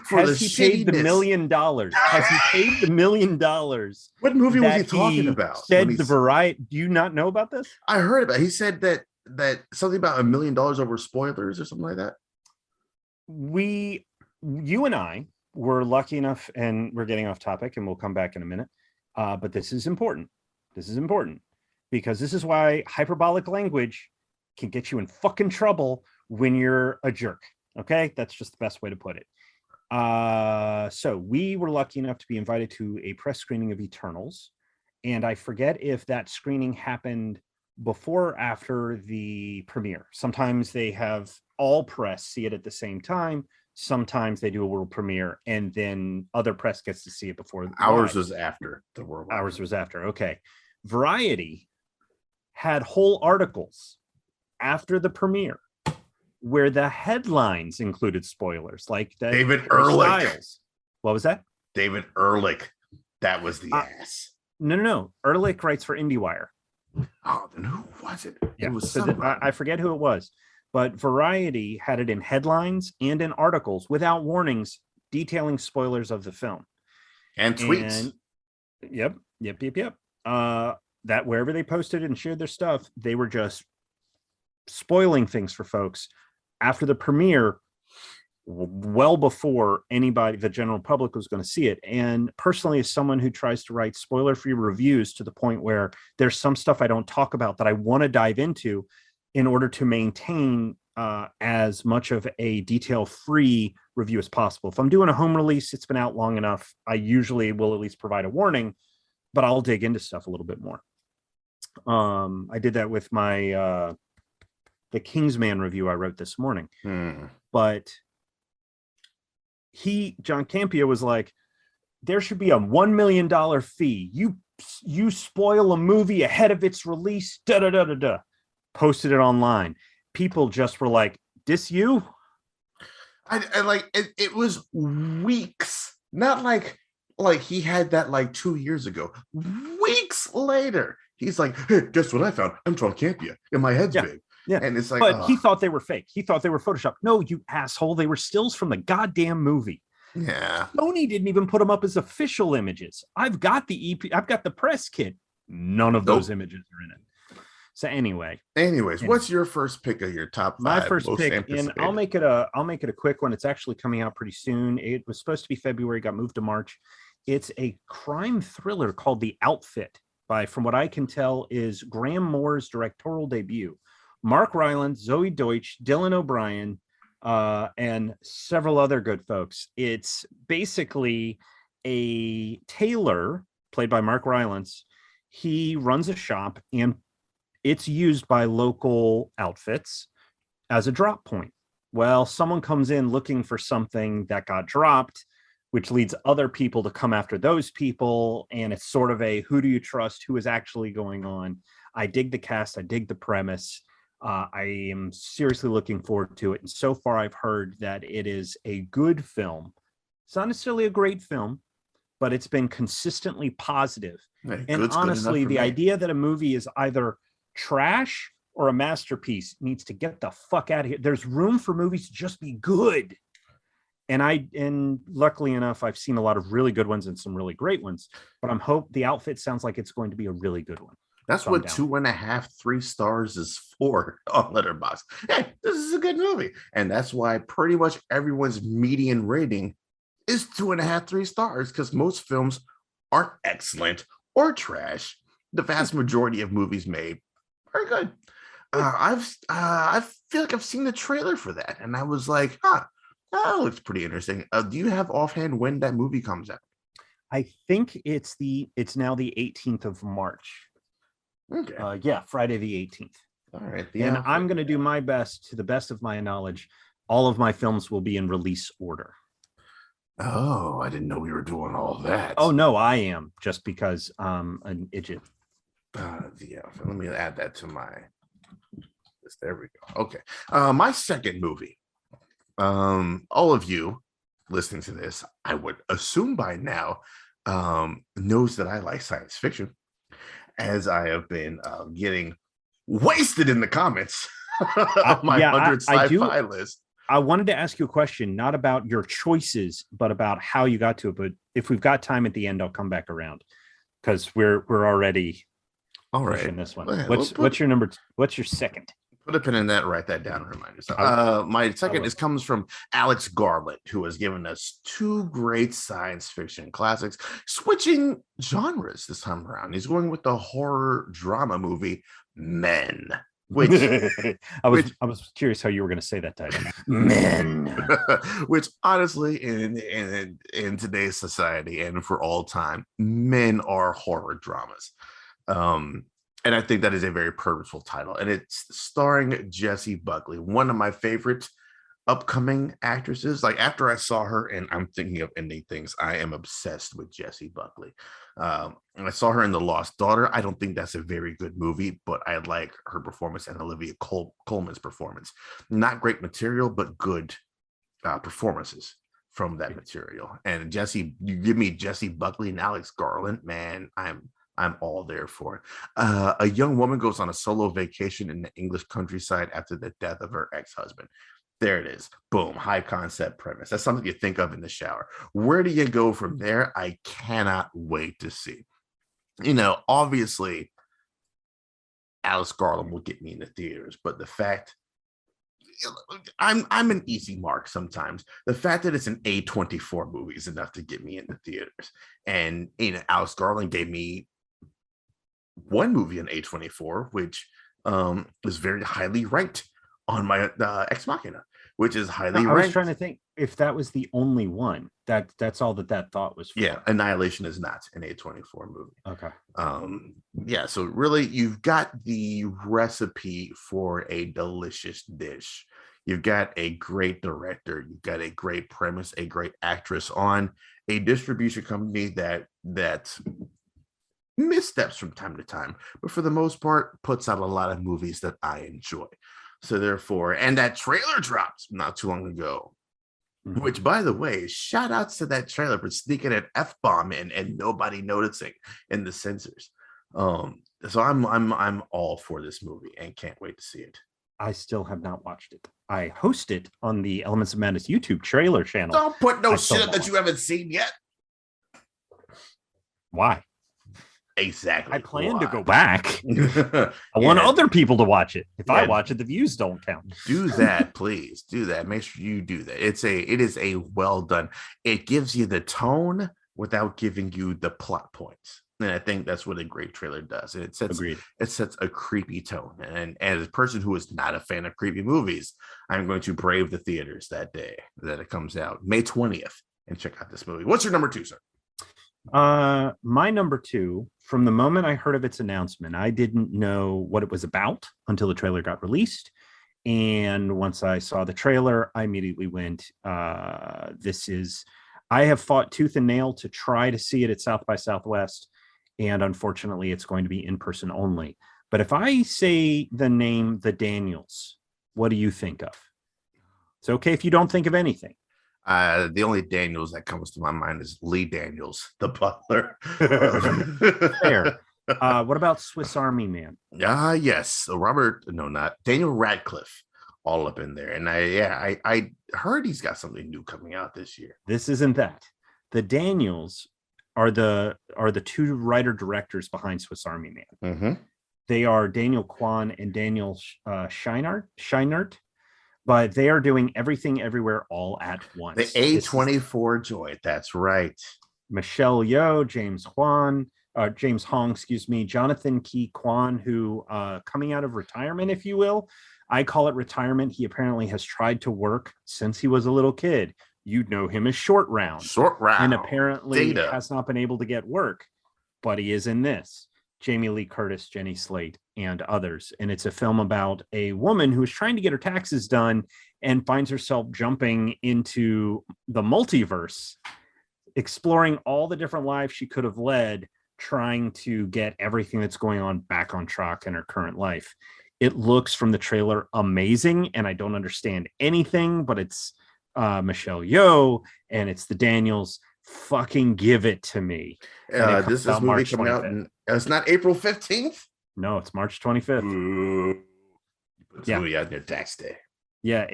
Has he paid the $1 million? Has he paid the $1 million? What movie was he talking about? Said the Variety. Do you not know about this? I heard about it. He said that something about $1 million over spoilers or something like that. You and I were lucky enough, and we're getting off topic, and we'll come back in a minute. But this is important. This is important because this is why hyperbolic language can get you in fucking trouble when you're a jerk. Okay, that's just the best way to put it. So we were lucky enough to be invited to a press screening of Eternals, and I forget if that screening happened before or after the premiere. Sometimes they have all press see it at the same time. Sometimes they do a world premiere, and then other press gets to see it before. Ours was after the world. Ours was after. Okay. Variety had whole articles after the premiere where the headlines included spoilers, like David Ehrlich. Styles. What was that? David Ehrlich. That was the ass. No. Ehrlich writes for IndieWire. Oh, then who was it? Yeah, it was I forget who it was, but Variety had it in headlines and in articles without warnings detailing spoilers of the film and tweets. Yep. That wherever they posted and shared their stuff, they were just spoiling things for folks after the premiere, well before anybody, the general public, was going to see it. And personally, as someone who tries to write spoiler-free reviews to the point where there's some stuff I don't talk about that I want to dive into in order to maintain as much of a detail-free review as possible. If I'm doing a home release, it's been out long enough, I usually will at least provide a warning, but I'll dig into stuff a little bit more. I did that with my the Kingsman review I wrote this morning. But John Campia was like, there should be a $1 million fee. You spoil a movie ahead of its release. Da da da da da. Posted it online. People just were like, "This you?" I like it, it was weeks, not like he had that like 2 years ago. Weeks later, he's like, hey, guess what I found? I'm Trump Campia, and my head's Yeah. big. Yeah. And it's like, But he thought they were fake. He thought they were Photoshop. No, you asshole. They were stills from the goddamn movie. yeah. Sony didn't even put them up as official images. I've got the EP, I've got the press kit. None of those Nope. images are in it. So anyway, Anyways, what's your first pick of your top five? my first most pick, and anticipated? I'll make it a quick one. It's actually coming out pretty soon. It was supposed to be February, got moved to March. It's a crime thriller called The Outfit by, from what I can tell, is Graham Moore's directorial debut. Mark Rylance, Zoe Deutsch, Dylan O'Brien, and several other good folks. It's basically a tailor played by Mark Rylance. He runs a shop, and it's used by local outfits as a drop point. Well, someone comes in looking for something that got dropped, which leads other people to come after those people. And it's sort of a who do you trust? Who is actually going on? I dig the cast. I dig the premise. I am seriously looking forward to it. And so far, I've heard that it is a good film. It's not necessarily a great film, but it's been consistently positive. Hey, and honestly, the idea that a movie is either trash or a masterpiece needs to get the fuck out of here. There's room for movies to just be good. And luckily enough, I've seen a lot of really good ones and some really great ones, but The Outfit sounds like it's going to be a really good one. That's So what 2.5, 3 stars is for on Letterboxd. Hey, this is a good movie. And that's why pretty much everyone's median rating is 2.5, 3 stars, because most films aren't excellent or trash. The vast majority of movies made are good. I feel like I've seen the trailer for that, and I was like, huh, that looks pretty interesting. Do you have offhand when that movie comes out? I think it's now the 18th of March. Okay. Yeah, Friday the 18th. All right. And I'm going to do my best, to the best of my knowledge. All of my films will be in release order. Oh, I didn't know we were doing all that. Oh no, I am, just because an idiot. Yeah, let me add that to my list. There we go. Okay. My second movie. All of you listening to this, I would assume by now, knows that I like science fiction, as I have been getting wasted in the comments of my 100 sci-fi list. I wanted to ask you a question, not about your choices, but about how you got to it. But if we've got time at the end, I'll come back around, because we're already all right. This one. Okay, what's your number? What's your second? Put a pin in that. Write that down. Remind yourself. My second comes from Alex Garland, who has given us 2 great science fiction classics, switching genres this time around. He's going with the horror drama movie Men. Which I was curious how you were going to say that title. Men. Which honestly, in today's society and for all time, men are horror dramas. And I think that is a very purposeful title. And it's starring Jessie Buckley, one of my favorite upcoming actresses. Like, after I saw her and I'm thinking of ending things, I am obsessed with Jessie Buckley. And I saw her in The Lost Daughter. I don't think that's a very good movie, but I like her performance and Olivia Colman's performance. Not great material, but good performances from that material. And you give me Jessie Buckley and Alex Garland, man, I'm all there for it. A young woman goes on a solo vacation in the English countryside after the death of her ex-husband. There it is. Boom. High concept premise. That's something you think of in the shower. Where do you go from there? I cannot wait to see. Obviously, Alex Garland will get me in the theaters, but the fact I'm an easy mark sometimes. The fact that it's an A24 movie is enough to get me in the theaters. And Alex Garland gave me one movie in A24, which is very highly ranked on my Ex Machina, which is highly ranked. I was trying to think if that was the only one. That's all that thought was for. Yeah, Annihilation is not an A24 movie. Okay. Yeah, so really you've got the recipe for a delicious dish. You've got a great director, you've got a great premise, a great actress on a distribution company that missteps from time to time, but for the most part puts out a lot of movies that I enjoy. So therefore, and that trailer dropped not too long ago. Which, by the way, shout outs to that trailer for sneaking an F bomb in and nobody noticing in the censors. So I'm all for this movie and can't wait to see it. I still have not watched it. I host it on the Elements of Madness YouTube trailer channel. Don't put no I shit still up that you haven't seen yet. Why? Exactly. I plan to why. go back. I I want other people to watch it. If I Yeah. watch it, the views don't count. Do that, please. Do that. Make sure you do that. It is a well done. It gives you the tone without giving you the plot points. And I think that's what a great trailer does. It sets a creepy tone. And as a person who is not a fan of creepy movies, I'm going to brave the theaters that day that it comes out, May 20th, and check out this movie. What's your number 2, sir? My number 2, from the moment I heard of its announcement, I didn't know what it was about until the trailer got released. And once I saw the trailer, I immediately went, I have fought tooth and nail to try to see it at South by Southwest. And unfortunately, it's going to be in person only. But if I say the name The Daniels, what do you think of? It's okay if you don't think of anything. The only Daniels that comes to my mind is Lee Daniels, the butler. Fair. What about Swiss Army Man? Yes. Not Daniel Radcliffe, all up in there. And I heard he's got something new coming out this year. This isn't that. The Daniels are the 2 writer directors behind Swiss Army Man. Mm-hmm. They are Daniel Kwan and Daniel Scheinert. But they are doing Everything Everywhere All at Once. The A24 joint. That's right. Michelle Yeoh, James Hong, Jonathan Ke Kwan, who coming out of retirement, if you will. I call it retirement. He apparently has tried to work since he was a little kid. You'd know him as Short Round. And apparently has not been able to get work. But he is in this. Jamie Lee Curtis, Jenny Slate, and others. And it's a film about a woman who is trying to get her taxes done and finds herself jumping into the multiverse, exploring all the different lives she could have led, trying to get everything that's going on back on track in her current life. It looks from the trailer amazing, and I don't understand anything, but it's Michelle Yeoh and it's the Daniels. Fucking give it to me. This movie March coming 25th. Out and it's not April 15th. No, it's March 25th. Ooh. Put this movie out in your tax day. Yeah,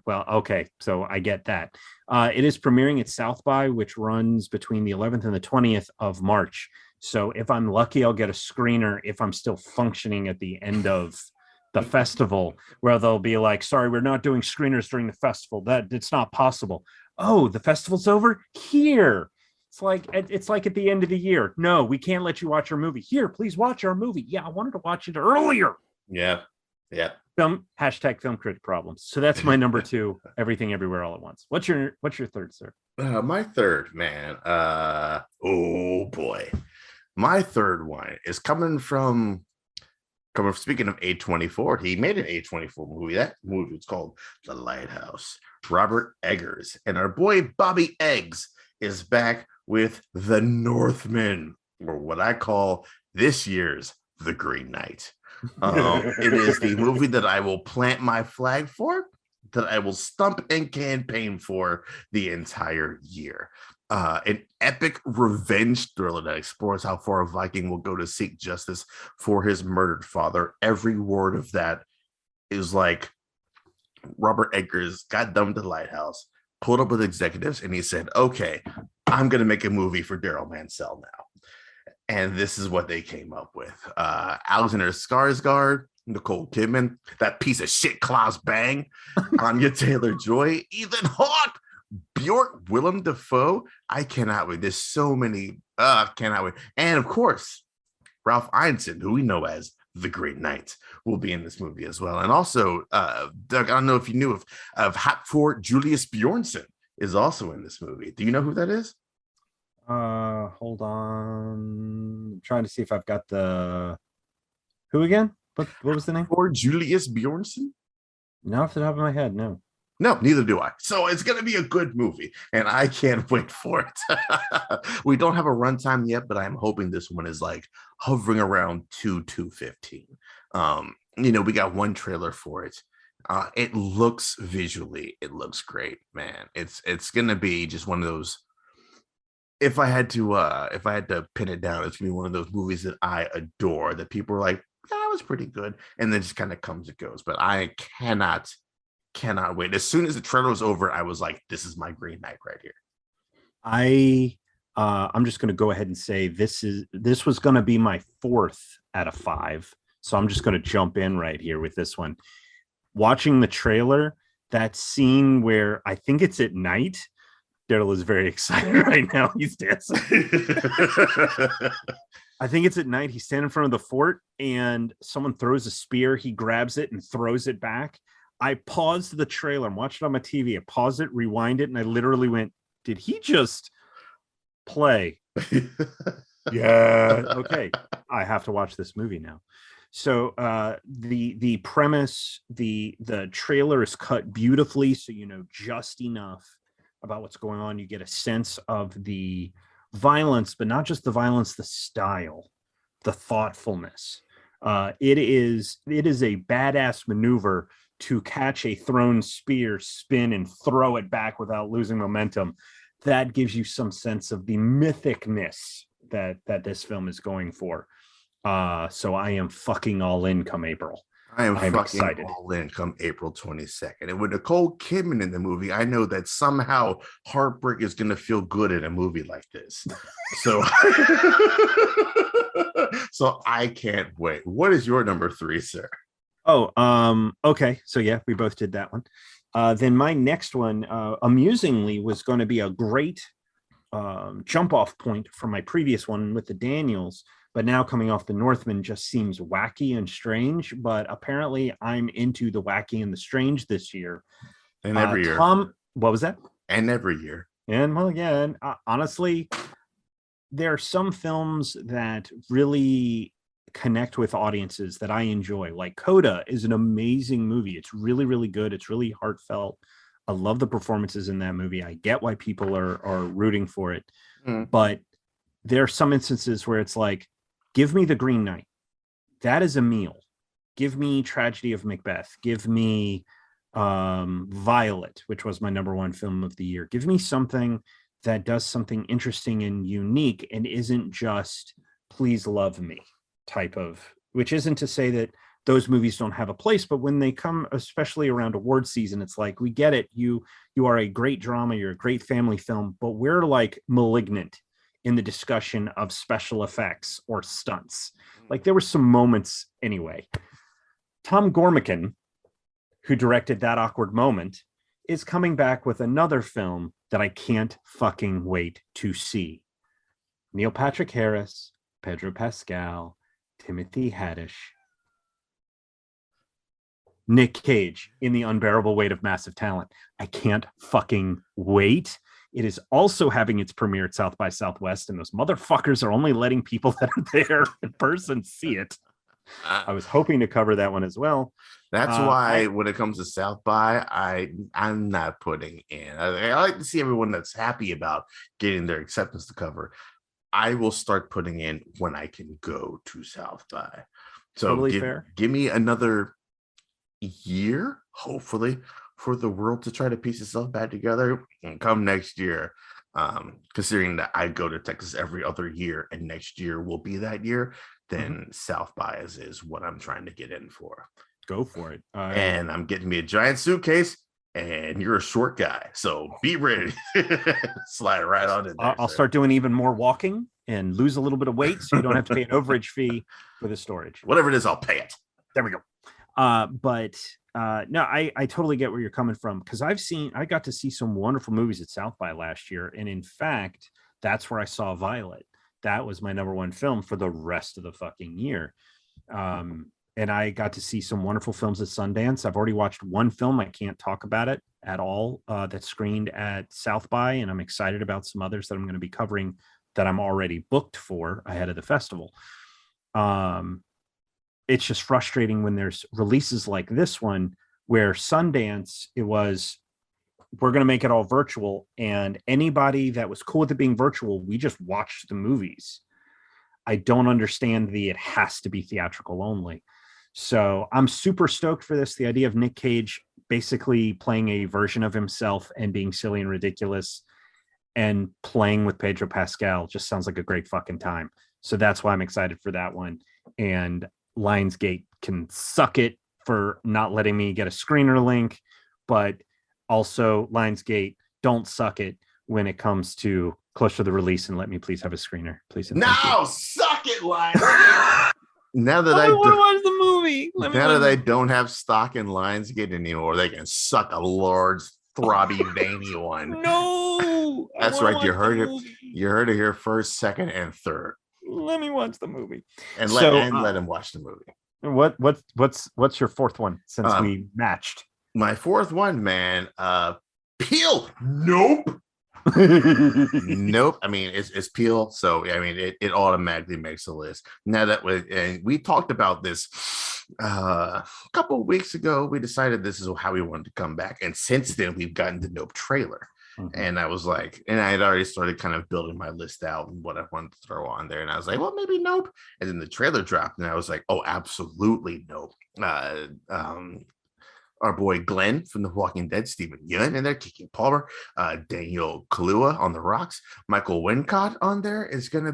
well, okay, so I get that. It is premiering at South by, which runs between the 11th and the 20th of March. So if I'm lucky, I'll get a screener if I'm still functioning at the end of the festival, where they'll be like, sorry, we're not doing screeners during the festival. It's not possible. Oh, the festival's over here. It's like at the end of the year. No, we can't let you watch our movie. Here, please watch our movie. Yeah, I wanted to watch it earlier. Yeah. Film critic problems. So that's my number 2. Everything Everywhere All at Once. What's your third, sir? My third, man. Oh boy, my third one is coming from. Speaking of A24, he made an A24 movie. That movie was called The Lighthouse. Robert Eggers and our boy Bobby Eggs is back with The Northman, or what I call this year's The Green Knight. It is the movie that I will plant my flag for, that I will stump and campaign for the entire year. An epic revenge thriller that explores how far a Viking will go to seek justice for his murdered father. Every word of that is like Robert Eggers got done with The Lighthouse, pulled up with executives, and he said, okay, I'm going to make a movie for Daryl Mansell now. And this is what they came up with. Alexander Skarsgård, Nicole Kidman, that piece of shit Klaus Bang, Anya Taylor-Joy, Ethan Hawke, Bjork, Willem Dafoe. I cannot wait. There's so many. Cannot wait. And of course, Ralph Ineson, who we know as the Green Knight, will be in this movie as well. And also, Doug, I don't know if you knew of Hafthor Julius Bjornsson is also in this movie. Do you know who that is? Hold on. I'm trying to see if I've got the. Who again? What was the name? Hafthor Julius Bjornsson. Not off the top of my head, no. No, neither do I. So it's going to be a good movie, and I can't wait for it. We don't have a runtime yet, but I'm hoping this one is like hovering around 2:15. We got one trailer for it. It looks visually, it looks great, man. It's gonna be just one of those. If I had to pin it down, it's gonna be one of those movies that I adore. That people are like, yeah, that was pretty good, and then just kind of comes and goes. But I cannot wait. As soon as the trailer was over, I was like, this is my Green Knight right here. I I'm just going to go ahead and say this was going to be my 4th out of 5. So I'm just going to jump in right here with this one. Watching the trailer, that scene where I think it's at night, Daryl is very excited right now. He's dancing. I think it's at night. He's standing in front of the fort and someone throws a spear. He grabs it and throws it back. I paused the trailer and watched it on my TV. I paused it, rewind it, and I literally went, did he just play? Yeah. Okay. I have to watch this movie now. So the premise, the trailer is cut beautifully, so you know just enough about what's going on. You get a sense of the violence, but not just the violence, the style, the thoughtfulness. It is a badass maneuver to catch a thrown spear, spin, and throw it back without losing momentum. That gives you some sense of the mythicness that this film is going for. So I am fucking all in come April. I'm fucking excited. all in come April 22nd. And with Nicole Kidman in the movie, I know that somehow heartbreak is going to feel good in a movie like this. So, so I can't wait. What is your number 3, sir? Okay. So yeah, we both did that one. Then my next one, amusingly, was going to be a great jump off point from my previous one with the Daniels, but now coming off the Northman just seems wacky and strange. But apparently, I'm into the wacky and the strange this year. And every year. Tom, what was that? And every year. And well, yeah, and honestly, there are some films that really connect with audiences that I enjoy. Like Coda is an amazing movie. It's really, really good. It's really heartfelt. I love the performances in that movie. I get why people are rooting for it. But there are some instances where it's like, give me The Green Knight. That is a meal. Give me Tragedy of Macbeth. Give me Violet, which was my number 1 film of the year. Give me something that does something interesting and unique and isn't just please love me type of, which isn't to say that those movies don't have a place, but when they come, especially around award season, it's like, we get it. You are a great drama. You're a great family film, but we're like Malignant in the discussion of special effects or stunts. Like there were some moments anyway. Tom Gormican, who directed That Awkward Moment, is coming back with another film that I can't fucking wait to see. Neil Patrick Harris, Pedro Pascal, Timothy Haddish, Nick Cage in The Unbearable Weight of Massive Talent. I can't fucking wait. It is also having its premiere at South by Southwest, and those motherfuckers are only letting people that are there in person see it. I was hoping to cover that one as well. That's why when it comes to South by, I'm not putting in. I like to see everyone that's happy about getting their acceptance to cover. I will start putting in when I can go to South by. So totally fair. Give me another year, hopefully, for the world to try to piece itself back together. And come next year, considering that I go to Texas every other year and next year will be that year, then South by is what I'm trying to get in for. Go for it. And I'm getting me a giant suitcase, and you're a short guy, so be ready. Slide right on in there. I'll start doing even more walking and lose a little bit of weight, so you don't have to pay an overage fee for the storage. Whatever it is, I'll pay it. There we go. But no, I totally get where you're coming from, because I got to see some wonderful movies at South by last year, and in fact, that's where I saw Violet. That was my number 1 film for the rest of the fucking year. And I got to see some wonderful films at Sundance. I've already watched one film. I can't talk about it at all. That screened at South by, and I'm excited about some others that I'm going to be covering that I'm already booked for ahead of the festival. It's just frustrating when there's releases like this one Where Sundance, it was, we're going to make it all virtual, and anybody that was cool with it being virtual, we just watched the movies. I don't understand the it has to be theatrical only. So I'm super stoked for this. The idea of Nick Cage basically playing a version of himself and being silly and ridiculous and playing with Pedro Pascal just sounds like a great fucking time. So that's why I'm excited for that one. And Lionsgate can suck it for not letting me get a screener link, but also Lionsgate, don't suck it when it comes to close to the release, and let me please have a screener, please. No, suck it, Lions. Now that I want to watch the movie. Now that I don't have stock in Lionsgate anymore, they can suck a large, throbby, veiny one. No, that's right. You heard it. You heard it here first, second, and third. Let me watch the movie, and let him watch the movie. What's your fourth one since we matched? My fourth one, man. Peel. Nope. Nope. I mean, it's Peel, so I mean, it automatically makes the list. Now that we talked about this a couple of weeks ago, we decided this is how we wanted to come back, and since then we've gotten the Nope trailer. And I was like, and I had already started kind of building my list out and what I wanted to throw on there. And I was like, well, maybe Nope. And then the trailer dropped, and I was like, oh, absolutely Nope. Our boy Glenn from The Walking Dead, Stephen Yeun in there, Kiki Palmer, Daniel Kaluuya on the rocks, Michael Wincott on there. It's gonna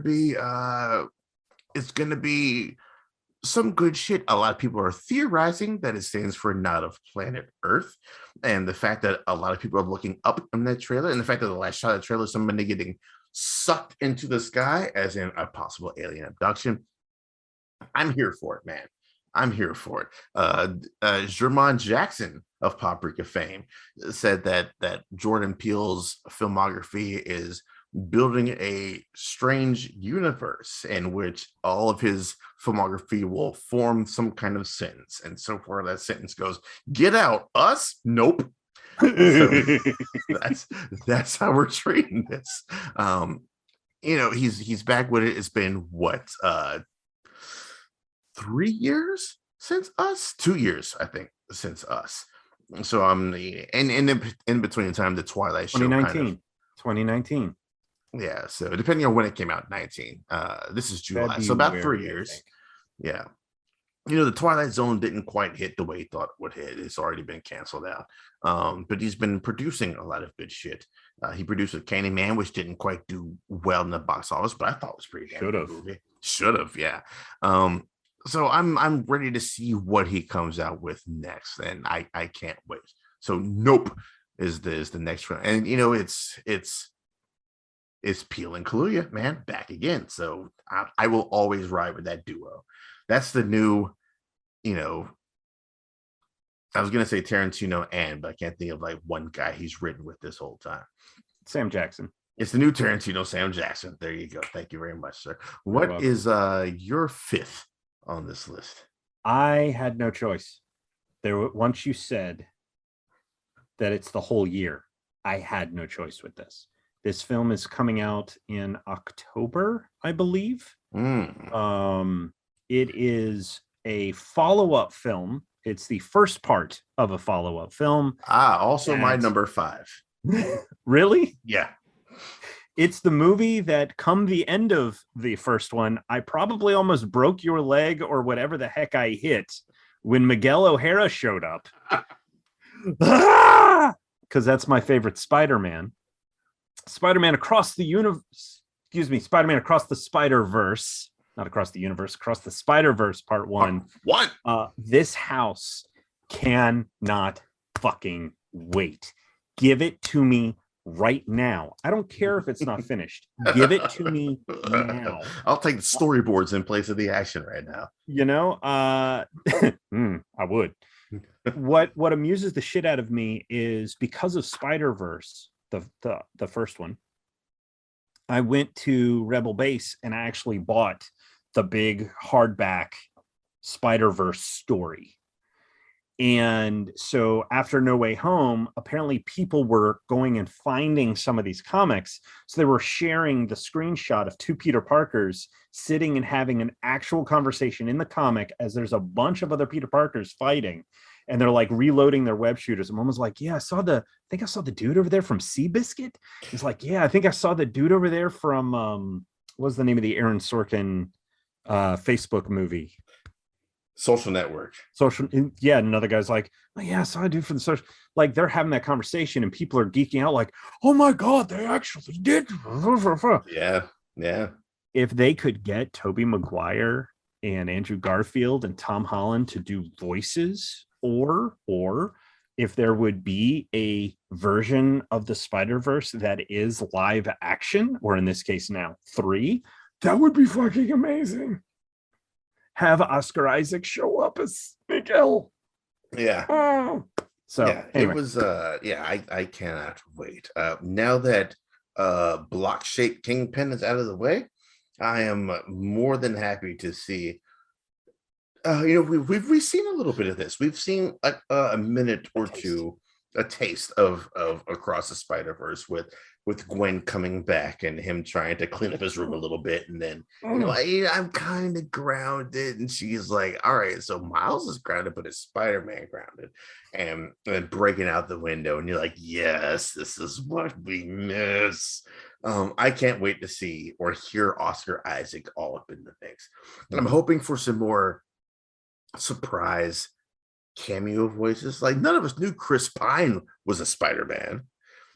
be some good shit. A lot of people are theorizing that it stands for Not of Planet Earth, and the fact that a lot of people are looking up in that trailer, and the fact that the last shot of the trailer is somebody getting sucked into the sky as in a possible alien abduction. I'm here for it, man. I'm here for it. Jermon Jackson of Paprika fame said that Jordan Peele's filmography is building a strange universe in which all of his filmography will form some kind of sentence. And so far that sentence goes, get out, us? Nope. So that's how we're treating this. He's back with it. It's been what, 3 years since Us? 2 years, I think, since Us. So I'm in between the time the Twilight show 2019. Yeah, so depending on when it came out, 19. This is July, so about 3 years. Yeah. The Twilight Zone didn't quite hit the way he thought it would hit. It's already been canceled out. But he's been producing a lot of good shit. He produced with Candyman, which didn't quite do well in the box office, but I thought it was pretty damn good movie. Should have, yeah. So I'm ready to see what he comes out with next, and I can't wait. So Nope is the next one, and it's Peele and Kaluuya, man, back again. So I will always ride with that duo. That's the new, I was gonna say Tarantino but I can't think of like one guy he's written with this whole time. Sam Jackson. It's the new Tarantino, Sam Jackson. There you go. Thank you very much, sir. What is your fifth on this list? I had no choice. Once you said that it's the whole year, I had no choice with this. This film is coming out in October, I believe. It is a follow-up film. It's the first part of a follow-up film. Also my number 5. Really? Yeah. It's the movie that, come the end of the first one, I probably almost broke your leg or whatever the heck I hit when Miguel O'Hara showed up. Because that's my favorite Spider-Man. Spider-Man Across the Universe. Spider-Man Across the Spider-Verse. Not Across the Universe, Across the Spider-Verse Part 1. What? This house cannot fucking wait. Give it to me right now. I don't care if it's not finished. Give it to me now. I'll take the storyboards in place of the action right now. I would. What amuses the shit out of me is because of Spider-Verse, the first one, I went to Rebel Base and I actually bought the big hardback Spider-Verse story. And so after No Way Home, apparently people were going and finding some of these comics. So they were sharing the screenshot of 2 Peter Parkers sitting and having an actual conversation in the comic as there's a bunch of other Peter Parkers fighting. and they're like reloading their web shooters. And one was like, yeah, I think I saw the dude over there from Seabiscuit. He's like, yeah, I think I saw the dude over there from what was the name of the Aaron Sorkin Facebook movie? Social Network. Social, yeah. And another guy's like, oh, yeah, I saw a dude from the social. Like they're having that conversation, and people are geeking out, like, oh my god, they actually did. Yeah. If they could get Tobey Maguire and Andrew Garfield and Tom Holland to do voices, or if there would be a version of the Spider-Verse that is live action, or in this case now 3, that would be fucking amazing. Have Oscar Isaac show up as Miguel. Yeah. So yeah, anyway. It was I cannot wait. Now that block-shaped Kingpin is out of the way, I am more than happy to see. We've seen a little bit of this. We've seen a minute or two, a taste of Across the Spider-Verse with Gwen coming back and him trying to clean up his room a little bit, and then I'm kind of grounded, and she's like, all right, so Miles is grounded, but is Spider-Man grounded? And then breaking out the window, and you're like, yes, this is what we miss. I can't wait to see or hear Oscar Isaac all up in the mix. And I'm hoping for some more surprise cameo voices. Like, none of us knew Chris Pine was a Spider-Man.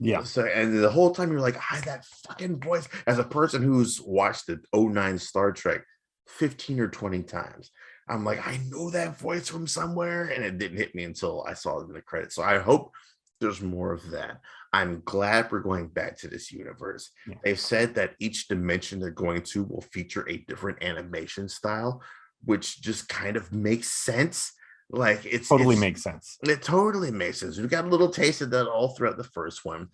Yeah. So, and the whole time you're like, that fucking voice, as a person who's watched the 09 Star Trek 15 or 20 times, I'm like, I know that voice from somewhere, and it didn't hit me until I saw it in the credits. So I hope there's more of that. I'm glad we're going back to this universe. Yeah. They've said that each dimension they're going to will feature a different animation style, which just kind of makes sense. Like, it's makes sense. It totally makes sense. We've got a little taste of that all throughout the first one.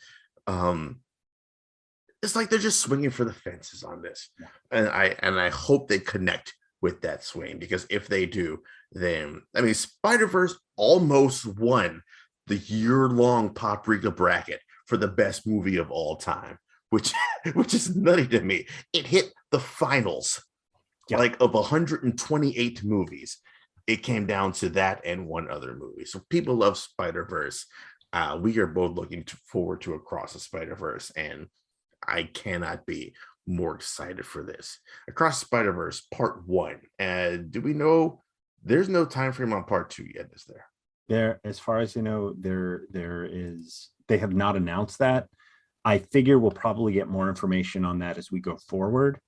It's like they're just swinging for the fences on this, and I hope they connect with that swing, because if they do, then Spider-Verse almost won the year-long Paprika bracket for the best movie of all time, which is nutty to me. It hit the finals, like, of 128 movies. It came down to that and one other movie. So people love Spider-Verse. We are both looking forward to Across the Spider-Verse, and I cannot be more excited for this. Across the Spider-Verse Part 1. And do we know there's no time frame on Part 2 yet, is there? There, as far as you know, there is. They have not announced that. I figure we'll probably get more information on that as we go forward.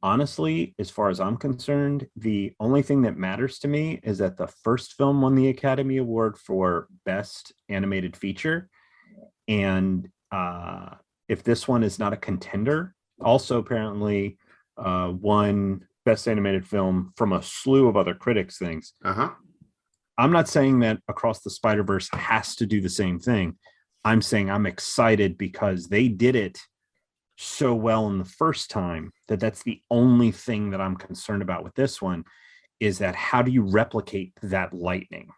Honestly, as far as I'm concerned, the only thing that matters to me is that the first film won the Academy Award for Best Animated Feature. And if this one is not a contender, also apparently won Best Animated Film from a slew of other critics things. I'm not saying that Across the Spider-Verse has to do the same thing. I'm saying I'm excited because they did it so well in the first time that's the only thing that I'm concerned about with this one, is that how do you replicate that lightning?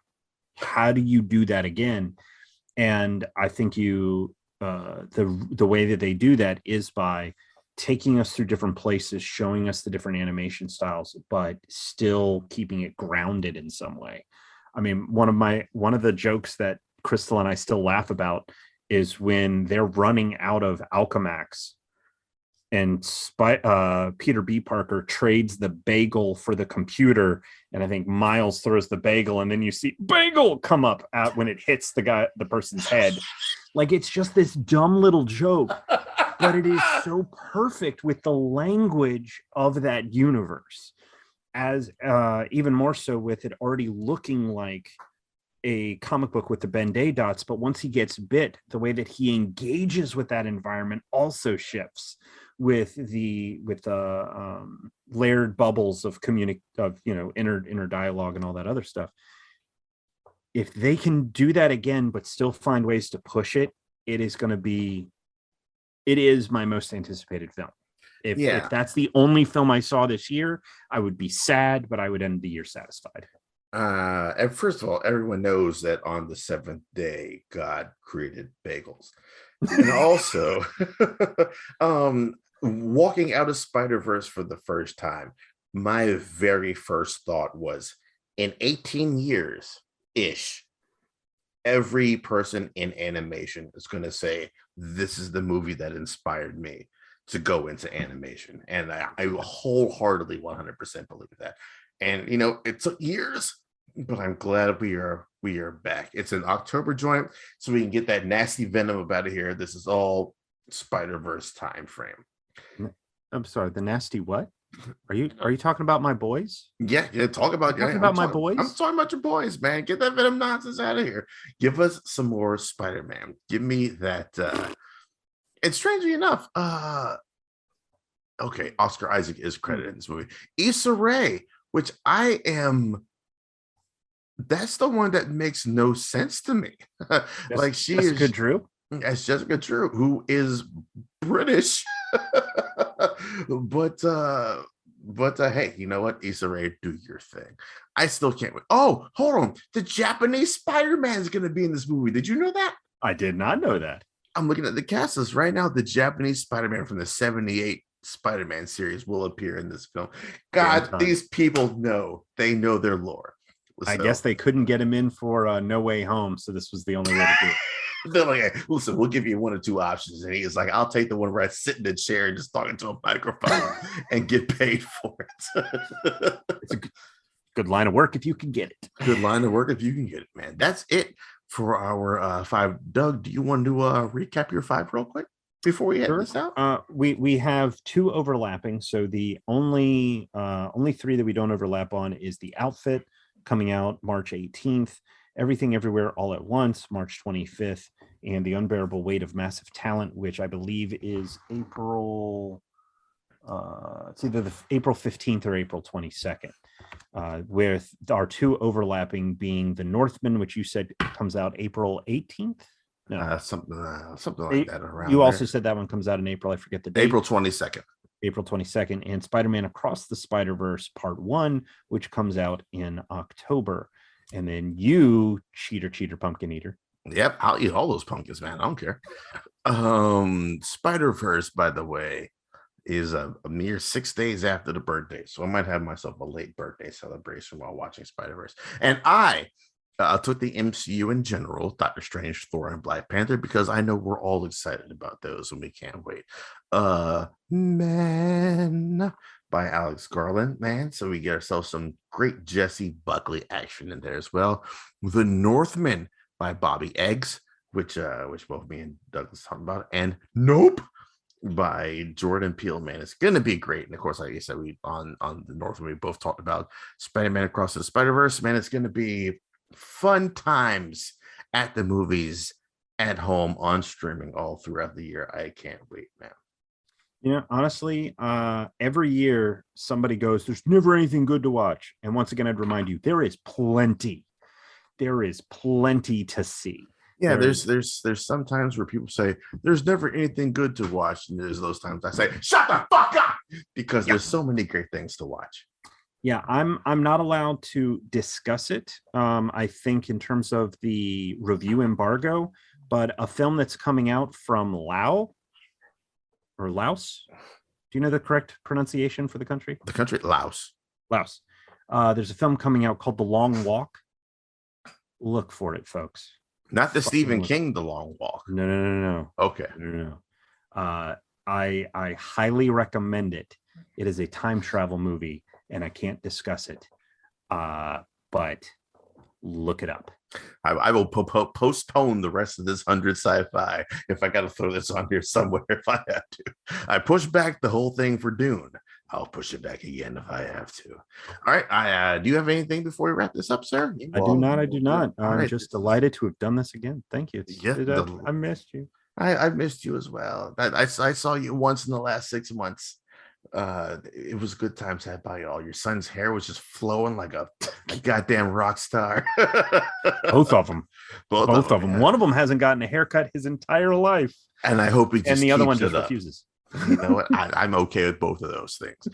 How do you do that again? And I think the way that they do that is by taking us through different places, showing us the different animation styles, but still keeping it grounded in some way. I mean, one of the jokes that Crystal and I still laugh about is when they're running out of Alchemax, and Peter B. Parker trades the bagel for the computer, and I think Miles throws the bagel, and then you see bagel come up out when it hits the person's head. Like, it's just this dumb little joke, but it is so perfect with the language of that universe, as even more so with it already looking like a comic book with the Ben-Day dots. But once he gets bit, the way that he engages with that environment also shifts with the layered bubbles of inner dialogue and all that other stuff. If they can do that again but still find ways to push it, it is my most anticipated film. If that's the only film I saw this year, I would be sad, but I would end the year satisfied. And first of all, everyone knows that on the seventh day, God created bagels. And also, walking out of Spider-Verse for the first time, my very first thought was, in 18 years-ish, every person in animation is going to say this is the movie that inspired me to go into animation, and I wholeheartedly 100% believe that. And it took years, but I'm glad we are back. It's an October joint, so we can get that nasty venom up out of here. This is all Spider-Verse time frame. I'm sorry, the nasty what? Are you talking about my boys? Yeah, talk about my boys. I'm talking about your boys, man. Get that venom nonsense out of here. Give us some more Spider-Man. Give me that. And strangely enough, okay, Oscar Isaac is credited in this movie. Issa Rae, which that's the one that makes no sense to me. Like she is Jessica Drew. That's Jessica Drew, who is British. but hey, you know what? Issa Rae, do your thing. I still can't wait. Oh, hold on. The Japanese Spider-Man is going to be in this movie. Did you know that? I did not know that. I'm looking at the cast list right now. The Japanese Spider-Man from the 78 Spider-Man series will appear in this film. God, these people they know their lore. So, I guess they couldn't get him in for No Way Home, so this was the only way to do it. They're like, hey, listen, we'll give you one or two options. And he's like, I'll take the one where I sit in the chair and just talking to a microphone and get paid for it. It's a good line of work if you can get it. Good line of work if you can get it, man. That's it for our 5. Doug, do you want to recap your 5 real quick before we head this out? We have 2 overlapping. So the only 3 that we don't overlap on is The Outfit, coming out March 18th. Everything Everywhere All at Once, March 25th, and The Unbearable Weight of Massive Talent, which I believe is April, it's either the April 15th or April 22nd, with our 2 overlapping being The Northman, which you said comes out April 18th. No, something like that. Around you also said that one comes out in April. I forget the date. April 22nd. April 22nd, and Spider-Man Across the Spider-Verse Part 1, which comes out in October. And then you, cheater, pumpkin eater. Yep, I'll eat all those pumpkins, man. I don't care. Spider-Verse, by the way, is a mere 6 days after the birthday. So I might have myself a late birthday celebration while watching Spider-Verse. And I took the MCU in general, Doctor Strange, Thor, and Black Panther, because I know we're all excited about those and we can't wait. Man, by Alex Garland, man. So we get ourselves some great Jesse Buckley action in there as well. The Northman by Bobby Eggs, which both me and Douglas talked about, and Nope by Jordan Peele, man. It's gonna be great. And of course, like I said, we on the Northman, we both talked about Spider-Man Across the Spider-Verse, man. It's gonna be fun times at the movies, at home, on streaming all throughout the year. I can't wait, man. Honestly, every year somebody goes, there's never anything good to watch. And once again, I'd remind you, there is plenty to see. Yeah, there's some times where people say there's never anything good to watch, and there's those times I say shut the fuck up, because there's so many great things to watch. Yeah, I'm not allowed to discuss it. I think in terms of the review embargo, but a film that's coming out from Laos. Do you know the correct pronunciation for the country? The country, Laos. There's a film coming out called The Long Walk. Look for it, folks. Not the Stephen King, The Long Walk. No. Okay. No. I highly recommend it. It is a time travel movie, and I can't discuss it. But look it up. I will postpone the rest of this 100 sci-fi if I got to throw this on here somewhere if I have to. I push back the whole thing for Dune. I'll push it back again if I have to. All right. Do you have anything before we wrap this up, sir? I do not. I'm just delighted to have done this again. Thank you. I missed you. I missed you as well. I saw you once in the last 6 months. It was good times had by y'all. Your son's hair was just flowing like a goddamn rock star. Both of them. Both of them. Yeah. One of them hasn't gotten a haircut his entire life, and I hope he just, and the other one just up. refuses. You know what? I'm okay with both of those things.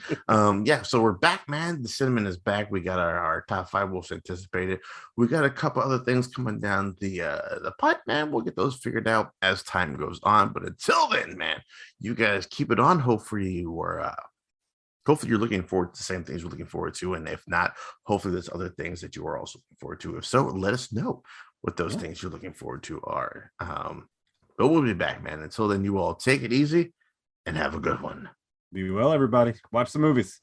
Yeah, so we're back, man. The cinnamon is back. We got our top 5 most anticipated. We got a couple other things coming down the pipe, man. We'll get those figured out as time goes on. But until then, man, you guys keep it on. Hopefully you're looking forward to the same things we're looking forward to. And if not, hopefully there's other things that you are also looking forward to. If so, let us know. what those Yeah. things you're looking forward to are. But we'll be back, man. Until then, you all take it easy and have a good one. Be well, everybody. Watch the movies.